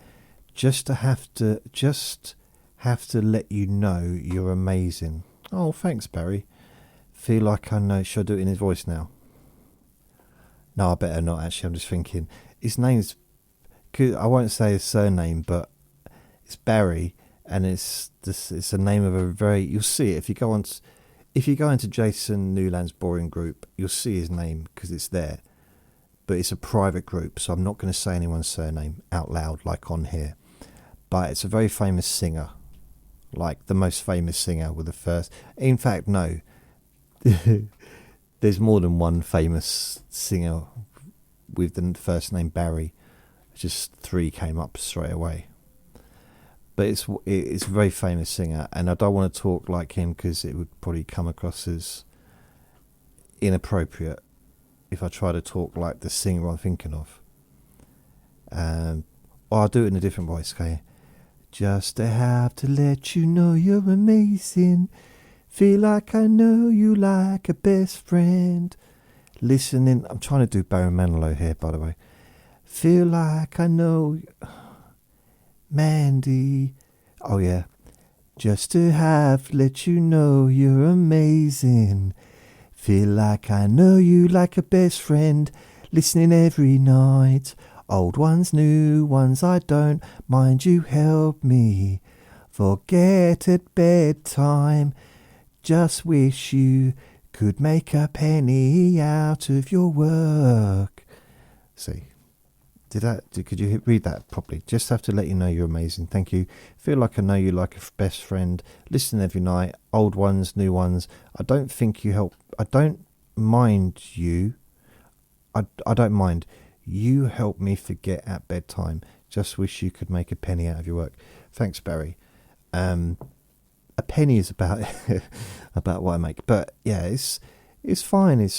Just have to let you know you're amazing. Oh, thanks, Barry. Feel like I know. Should I do it in his voice now? No, I better not, actually. I'm just thinking. His name's, I won't say his surname, but it's Barry, and it's the name of a very, you'll see it if you go into Jason Newland's boring group, you'll see his name because it's there. But it's a private group, so I'm not going to say anyone's surname out loud like on here. But it's a very famous singer, like the most famous singer with the first. In fact, no. There's more than one famous singer with the first name Barry. Just 3 came up straight away. But it's a very famous singer, and I don't want to talk like him because it would probably come across as inappropriate if I try to talk like the singer I'm thinking of. Or I'll do it in a different voice, okay? Just to have to let you know you're amazing. Feel like I know you like a best friend. Listening, I'm trying to do Barry Manilow here, by the way. Feel like I know Mandy. Oh yeah. Just to let you know you're amazing. Feel like I know you like a best friend. Listening every night. Old ones, new ones, I don't mind, you help me forget at bedtime. Just wish you could make a penny out of your work. See, Could you read that properly? Just have to let you know you're amazing. Thank you. Feel like I know you like a best friend. Listen every night. Old ones, new ones. I don't think you help. I don't mind you. I don't mind. You help me forget at bedtime. Just wish you could make a penny out of your work. Thanks, Barry. A penny is about about what I make, but yeah, it's fine.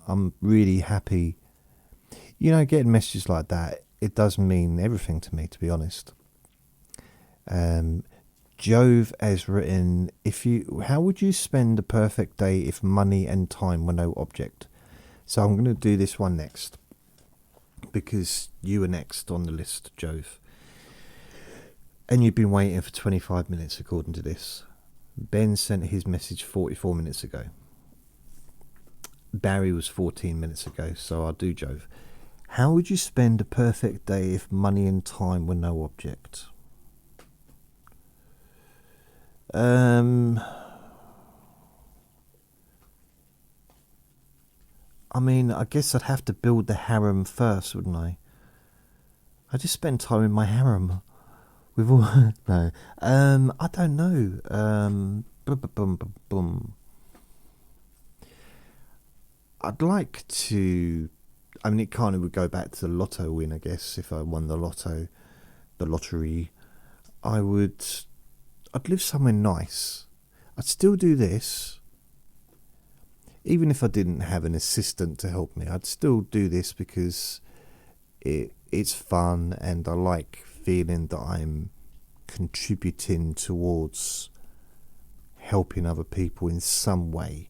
I'm really happy. You know, getting messages like that, it does mean everything to me, to be honest. Jove has written, how would you spend a perfect day if money and time were no object? So I'm going to do this one next, because you were next on the list, Jove. And you've been waiting for 25 minutes according to this. Ben sent his message 44 minutes ago. Barry was 14 minutes ago, so I'll do Jove. How would you spend a perfect day if money and time were no object? I mean, I guess I'd have to build the harem first, wouldn't I? I just spend time in my harem. With all no, I don't know. I'd like to. I mean, it kind of would go back to the lotto win, I guess. If I won the lottery, I'd live somewhere nice. I'd still do this. Even if I didn't have an assistant to help me, I'd still do this because it's fun and I like feeling that I'm contributing towards helping other people in some way,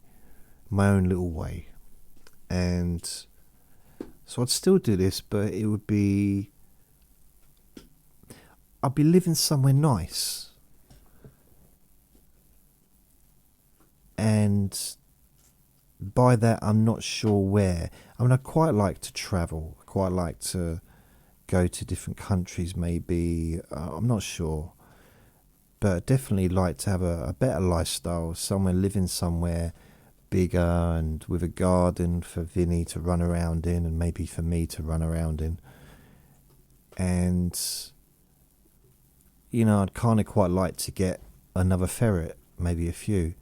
my own little way. And so I'd still do this, but I'd be living somewhere nice. And by that, I'm not sure where. I mean, I quite like to travel. I quite like to go to different countries, maybe. I'm not sure. But I'd definitely like to have a better lifestyle, living somewhere bigger and with a garden for Vinny to run around in and maybe for me to run around in. And, you know, I'd kind of quite like to get another ferret, maybe a few.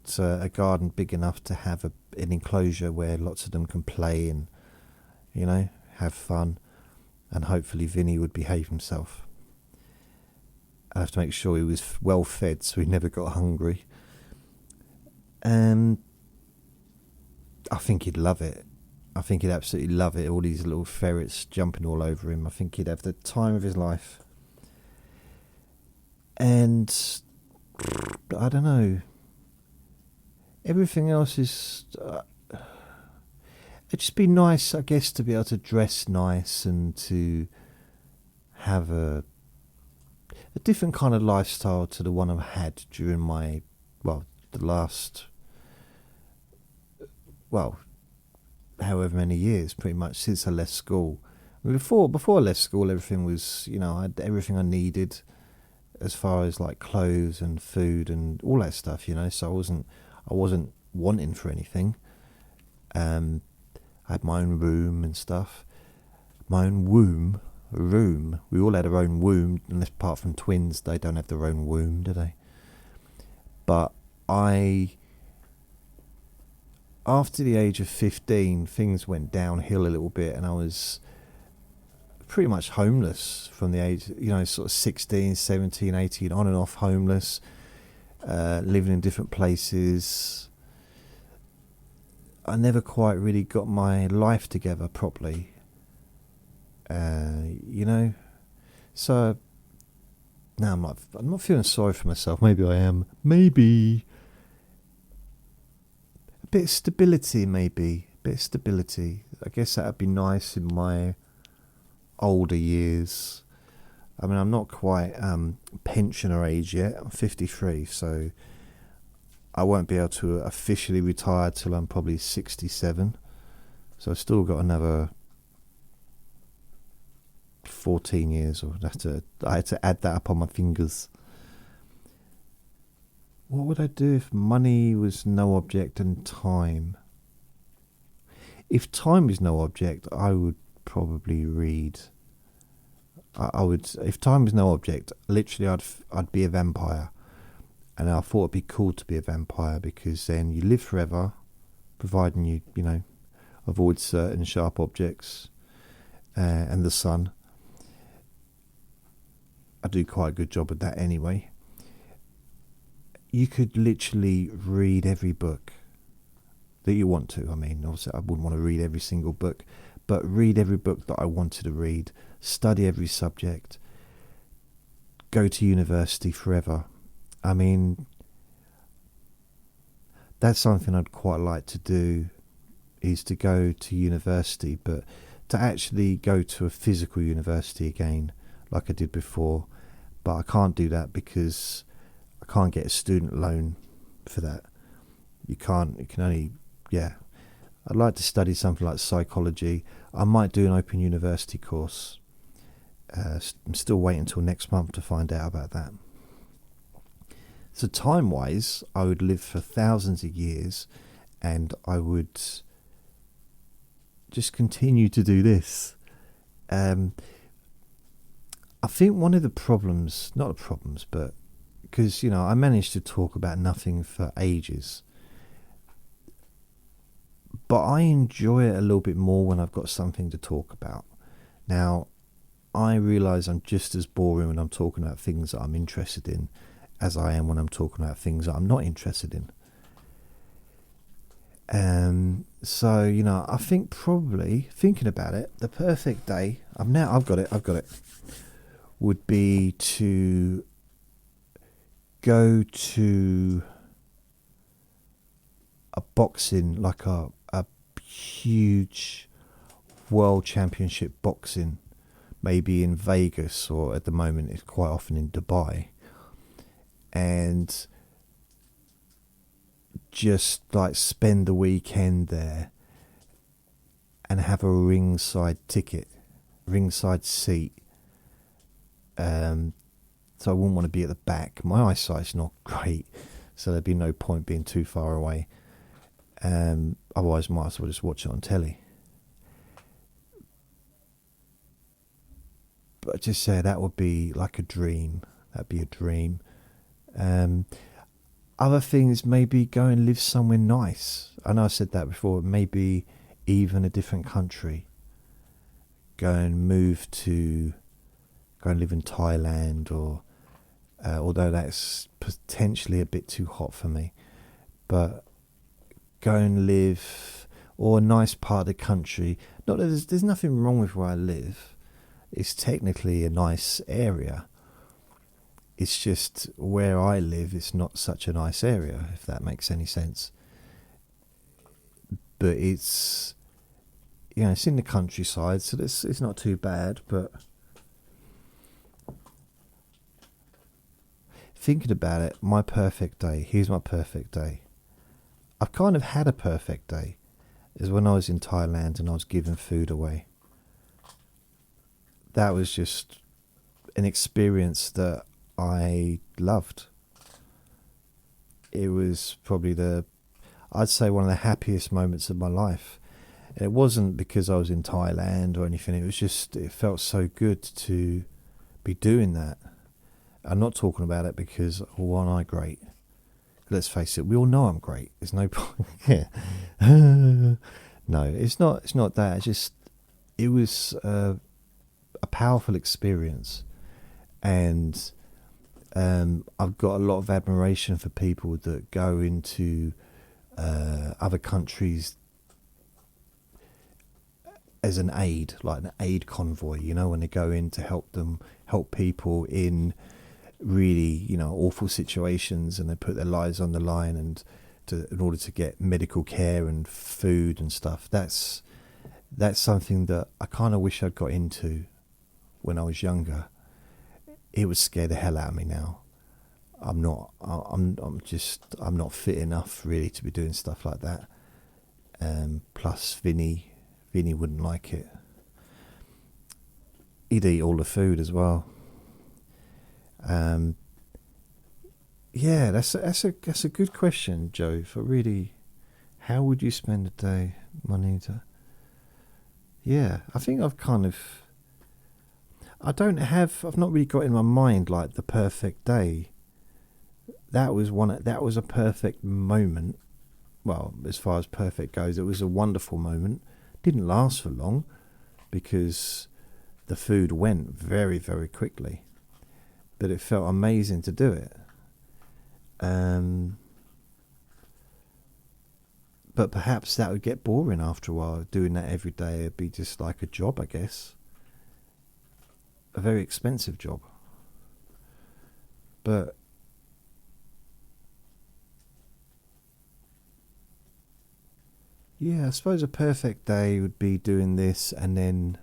It's a garden big enough to have an enclosure where lots of them can play and, you know, have fun. And hopefully Vinny would behave himself. I have to make sure he was well fed so he never got hungry. I think he'd love it. I think he'd absolutely love it. All these little ferrets jumping all over him. I think he'd have the time of his life. And I don't know. Everything else is... it'd just be nice, I guess, to be able to dress nice and to have a different kind of lifestyle to the one I've had during my, the last, however many years, pretty much since I left school. I mean, before I left school, everything was, I had everything I needed as far as like clothes and food and all that stuff, so I wasn't wanting for anything. I had my own room and stuff. My own room. We all had our own womb, unless apart from twins, they don't have their own womb, do they? But after the age of 15, things went downhill a little bit, and I was pretty much homeless from the age, sort of 16, 17, 18, on and off homeless, living in different places. I never quite really got my life together properly. So now I'm not feeling sorry for myself. Maybe I am. Maybe a bit of stability. I guess that'd be nice in my older years. I mean, I'm not quite pensioner age yet. I'm 53, so I won't be able to officially retire till I'm probably 67. So I've still got another 14 years, I had to add that up on my fingers. What would I do if money was no object and time? If time is no object, I would probably read. I would, if time was no object, literally I'd be a vampire. And I thought it'd be cool to be a vampire, because then you live forever, providing you avoid certain sharp objects and the sun. I do quite a good job at that anyway. You could literally read every book that you want to. I mean, obviously I wouldn't want to read every single book, but read every book that I wanted to read, study every subject, go to university forever. I mean, that's something I'd quite like to do, is to go to university, but to actually go to a physical university again, like I did before. But I can't do that because I can't get a student loan for that. You can only, I'd like to study something like psychology. I might do an open university course. I'm still waiting until next month to find out about that. So time-wise, I would live for thousands of years, and I would just continue to do this. I think one of the problems, not the problems, but because, I managed to talk about nothing for ages, but I enjoy it a little bit more when I've got something to talk about. Now, I realise I'm just as boring when I'm talking about things that I'm interested in as I am when I'm talking about things that I'm not interested in. So, I think probably, thinking about it, the perfect day, I've got it, would be to go to a boxing, like a huge world championship boxing, maybe in Vegas, or at the moment it's quite often in Dubai, and just like spend the weekend there and have a ringside seat. So I wouldn't want to be at the back. My eyesight's not great, so there'd be no point being too far away. Otherwise, might as well just watch it on telly. But just say that would be like a dream. That'd be a dream. Other things, maybe go and live somewhere nice. I know I said that before. Maybe even a different country. Go and live in Thailand, or although that's potentially a bit too hot for me, but go and live, or a nice part of the country. Not that there's nothing wrong with where I live. It's technically a nice area. It's just where I live, it's not such a nice area, if that makes any sense. But it's, it's in the countryside, so it's not too bad. But thinking about it, my perfect day, here's my perfect day. I've kind of had a perfect day. Is when I was in Thailand and I was giving food away. That was just an experience that I loved. It was probably I'd say one of the happiest moments of my life. It wasn't because I was in Thailand or anything. It was just, it felt so good to be doing that. I'm not talking about it because, oh, aren't I great? Let's face it, we all know I'm great. There's no point. Yeah. No, it's not that. It's just, it was a powerful experience. And I've got a lot of admiration for people that go into other countries as an aid, like an aid convoy, when they go in to help people in really, awful situations, and they put their lives on the line and in order to get medical care and food and stuff. That's something that I kind of wish I'd got into when I was younger. It would scare the hell out of me now. I'm not fit enough really to be doing stuff like that. Plus Vinny wouldn't like it. He'd eat all the food as well. Yeah, that's a good question, Joe. For really, how would you spend a day, Monita? yeah, I think I've not really got in my mind like the perfect day. That was a perfect moment. Well, as far as perfect goes, it was a wonderful moment. Didn't last for long because the food went very, very quickly. But it felt amazing to do it. But perhaps that would get boring after a while. Doing that every day would be just like a job, I guess. A very expensive job. But yeah, I suppose a perfect day would be doing this and then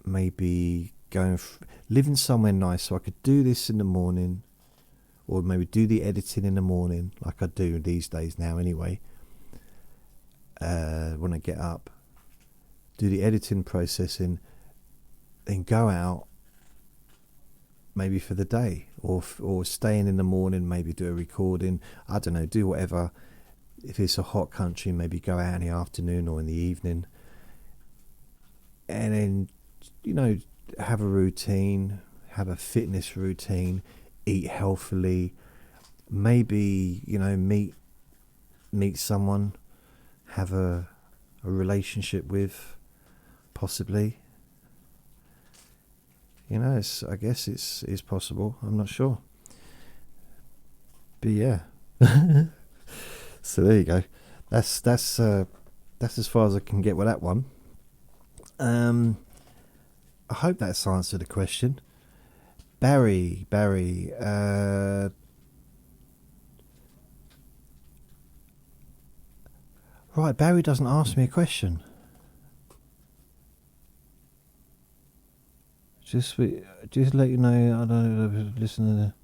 maybe living somewhere nice so I could do this in the morning, or maybe do the editing in the morning like I do these days now anyway. When I get up, do the editing, processing, then go out maybe for the day, or stay in the morning, maybe do a recording, I don't know, do whatever. If it's a hot country, maybe go out in the afternoon or in the evening, and then, you know, have a routine, have a fitness routine, eat healthily, maybe, you know, meet someone, have a relationship with, possibly. You know, I guess it's possible. I'm not sure, but yeah. So there you go. That's as far as I can get with that one. I hope that's answered the question. Barry. Right, Barry doesn't ask me a question. Just let you know, I don't know, listen to.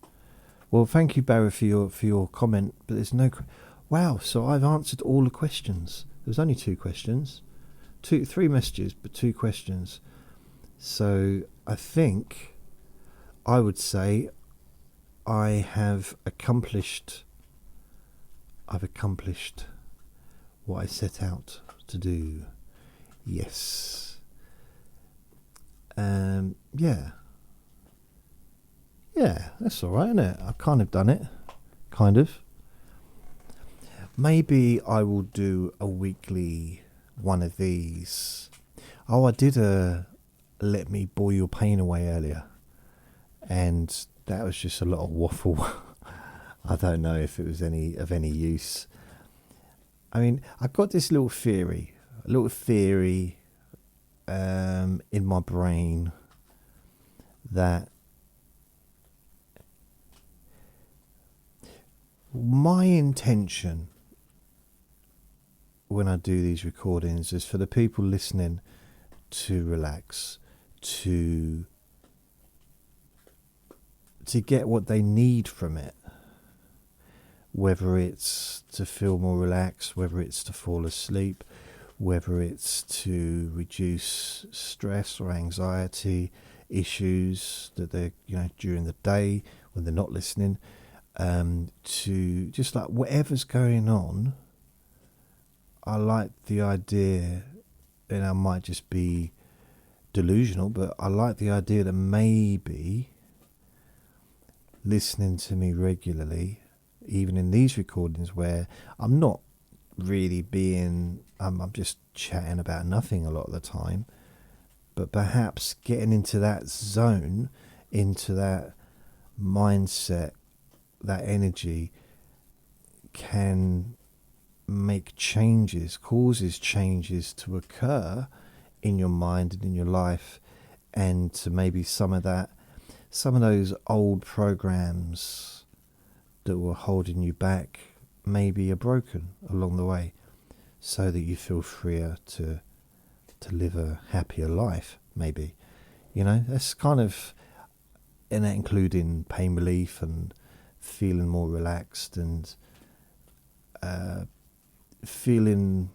Well, thank you, Barry, for your comment. But there's no. Wow, so I've answered all the questions. There was only 2 questions, 3 messages, but 2 questions. So I think I would say I've accomplished what I set out to do. Yes. Yeah, that's all right, isn't it? I've kind of done it. Kind of. Maybe I will do a weekly one of these. Oh, I did a Let Me Boil Your Pain Away earlier, and that was just a lot of waffle. I don't know if it was of any use. I mean, I've got this little theory in my brain that my intention when I do these recordings is for the people listening to relax, to get what they need from it, whether it's to feel more relaxed, whether it's to fall asleep, whether it's to reduce stress or anxiety issues that they're, you know, during the day when they're not listening, to just like whatever's going on. I like the idea, and I might just be delusional, but I like the idea that maybe listening to me regularly, even in these recordings where I'm not really I'm just chatting about nothing a lot of the time, but perhaps getting into that zone, into that mindset, that energy can make causes changes to occur in your mind and in your life, and to maybe some of those old programs that were holding you back maybe are broken along the way, so that you feel freer to live a happier life, maybe. You know, that's kind of, and that including pain relief and feeling more relaxed and feeling,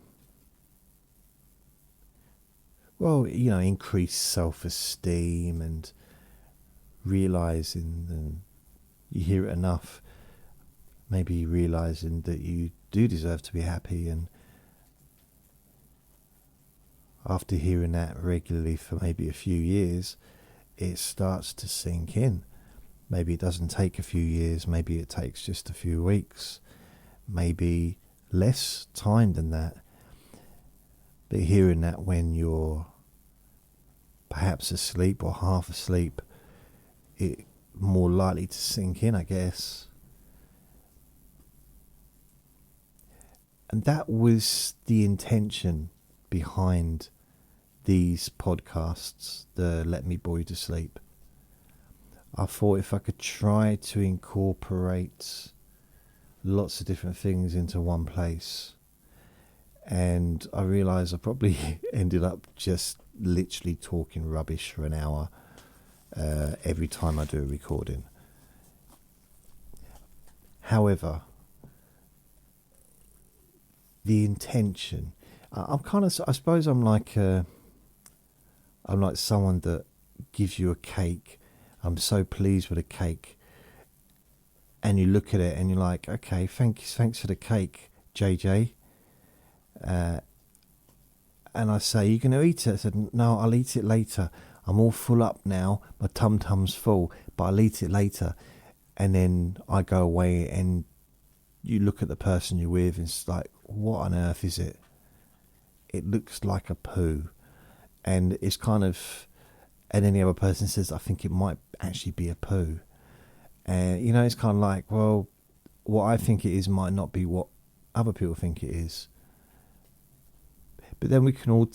well, you know, increased self-esteem, and realizing, and you hear it enough, maybe realizing that you do deserve to be happy, and after hearing that regularly for maybe a few years, it starts to sink in. Maybe it doesn't take a few years, maybe it takes just a few weeks, maybe less time than that. But hearing that when you're perhaps asleep or half asleep, it more likely to sink in, I guess. And that was the intention behind these podcasts, the Let Me Bore You to Sleep. I thought if I could try to incorporate lots of different things into one place, and I realised I probably ended up just literally talking rubbish for an hour every time I do a recording. However, the intention, I suppose I'm like someone that gives you a cake. I'm so pleased with a cake, and you look at it and you're like, okay, thanks for the cake, JJ. And I say, you going to eat it? I said, no, I'll eat it later. I'm all full up now. My tum-tum's full, but I'll eat it later. And then I go away and you look at the person you're with and it's like, what on earth is it? It looks like a poo. And it's kind of, and then the other person says, I think it might actually be a poo. And, it's kind of like, well, what I think it is might not be what other people think it is. But then we can all,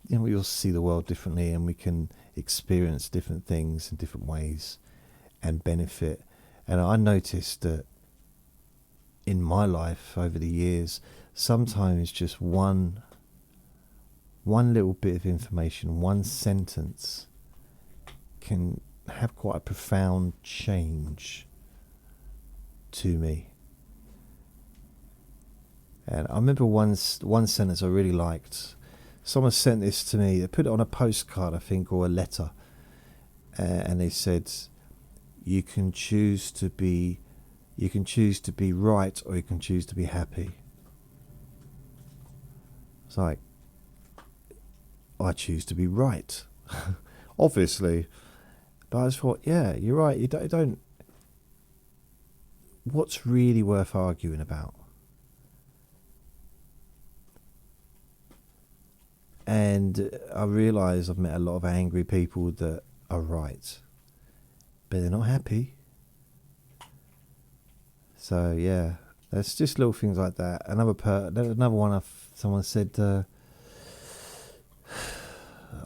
we all see the world differently, and we can experience different things in different ways and benefit. And I noticed that in my life over the years, sometimes just one little bit of information, one sentence can have quite a profound change to me. And I remember one sentence I really liked. Someone sent this to me. They put it on a postcard, I think, or a letter, and they said, "You can choose to be right, or you can choose to be happy." It's like, I choose to be right, obviously. But I just thought, yeah, you're right. You don't. What's really worth arguing about? And I realise I've met a lot of angry people that are right, but they're not happy. So yeah, there's just little things like that. Another one. Someone said, I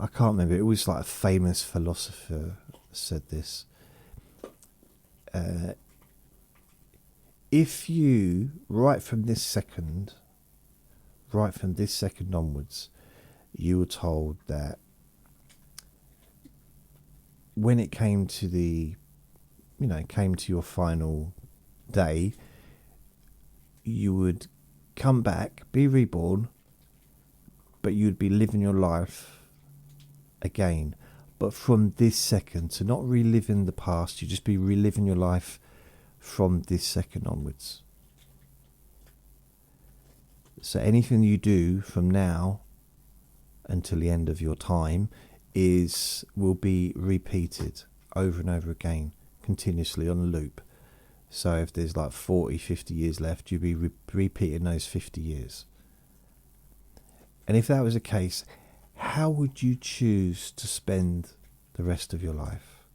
can't remember. It was like a famous philosopher said this. If you right from this second onwards, you were told that when it came to your final day, you would come back, be reborn, but you'd be living your life again. But from this second, so not reliving the past, you just be reliving your life from this second onwards. So anything you do from now until the end of your time will be repeated over and over again, continuously on a loop. So if there's like 40, 50 years left, you'll be repeating those 50 years. And if that was the case, how would you choose to spend the rest of your life?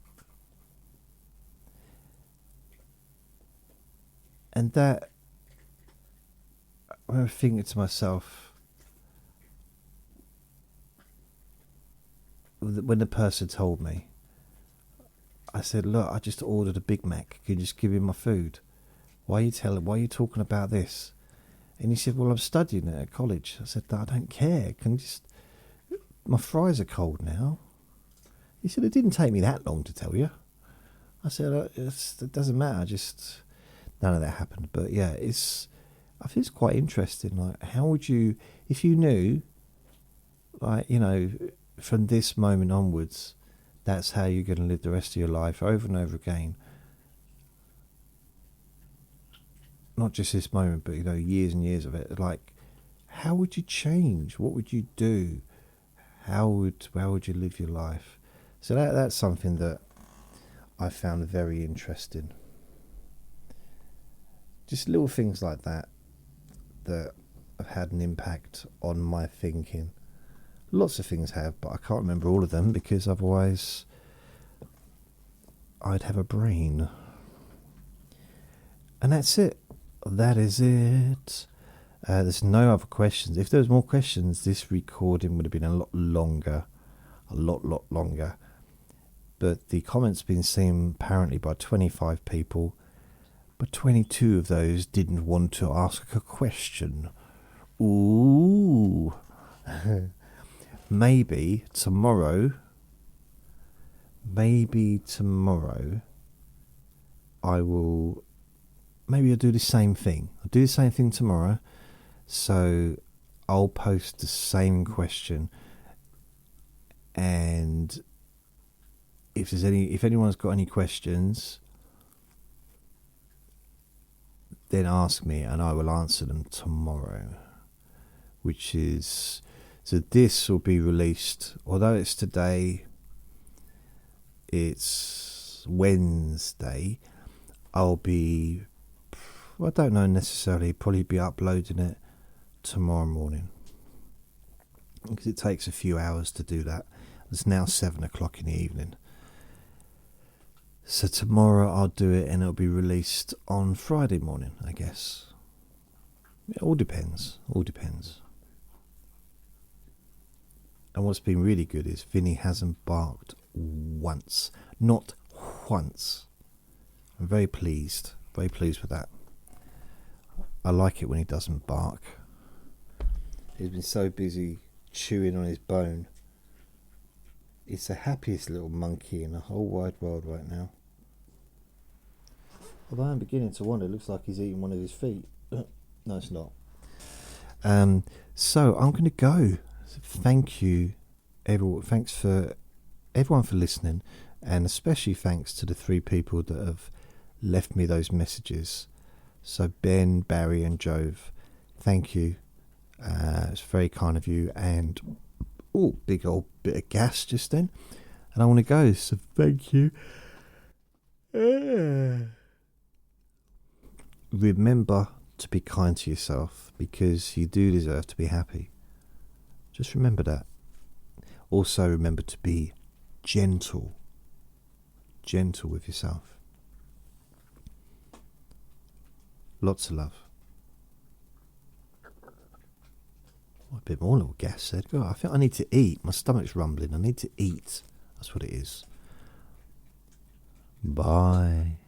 And that, I remember thinking to myself, when the person told me, I said, look, I just ordered a Big Mac. Can you just give me my food? Why are you talking about this? And he said, well, I'm studying it at college. I said, I don't care. My fries are cold now. He said, it didn't take me that long to tell you. I said, it doesn't matter. None of that happened. But yeah, I think it's quite interesting. Like, how would you, if you knew, like, from this moment onwards, that's how you're going to live the rest of your life over and over again. Not just this moment, but years and years of it. Like, how would you change? What would you do? how would you live your life? So that's something that I found very interesting. Just little things like that have had an impact on my thinking. Lots of things have, but I can't remember all of them because otherwise I'd have a brain. And that's it. That is it. There's no other questions. If there was more questions, this recording would have been a lot longer. A lot longer. But the comments been seen apparently by 25 people, but 22 of those didn't want to ask a question. Ooh. Maybe tomorrow I'll do the same thing. I'll do the same thing tomorrow. So I'll post the same question, and if anyone's got any questions, then ask me and I will answer them tomorrow. So this will be released, although it's today, it's Wednesday. I don't know necessarily, probably be uploading it tomorrow morning, because it takes a few hours to do that. It's now 7 o'clock in the evening. So tomorrow I'll do it and it'll be released on Friday morning, I guess. It all depends. And what's been really good is Vinny hasn't barked once. Not once. I'm very pleased with that. I like it when he doesn't bark. He's been so busy chewing on his bone. He's the happiest little monkey in the whole wide world right now. Although I'm beginning to wonder, it looks like he's eating one of his feet. No, it's not. So I'm going to go. Thank you, everyone. Thanks for everyone for listening, and especially thanks to the 3 people that have left me those messages. So Ben, Barry, and Jove, thank you. It's very kind of you. And big old bit of gas just then, and I want to go. So thank you. Remember to be kind to yourself, because you do deserve to be happy. Just remember that. Also remember to be gentle with yourself. Lots of love. A bit more little gas said. God, I think I need to eat. My stomach's rumbling. I need to eat. That's what it is. Bye.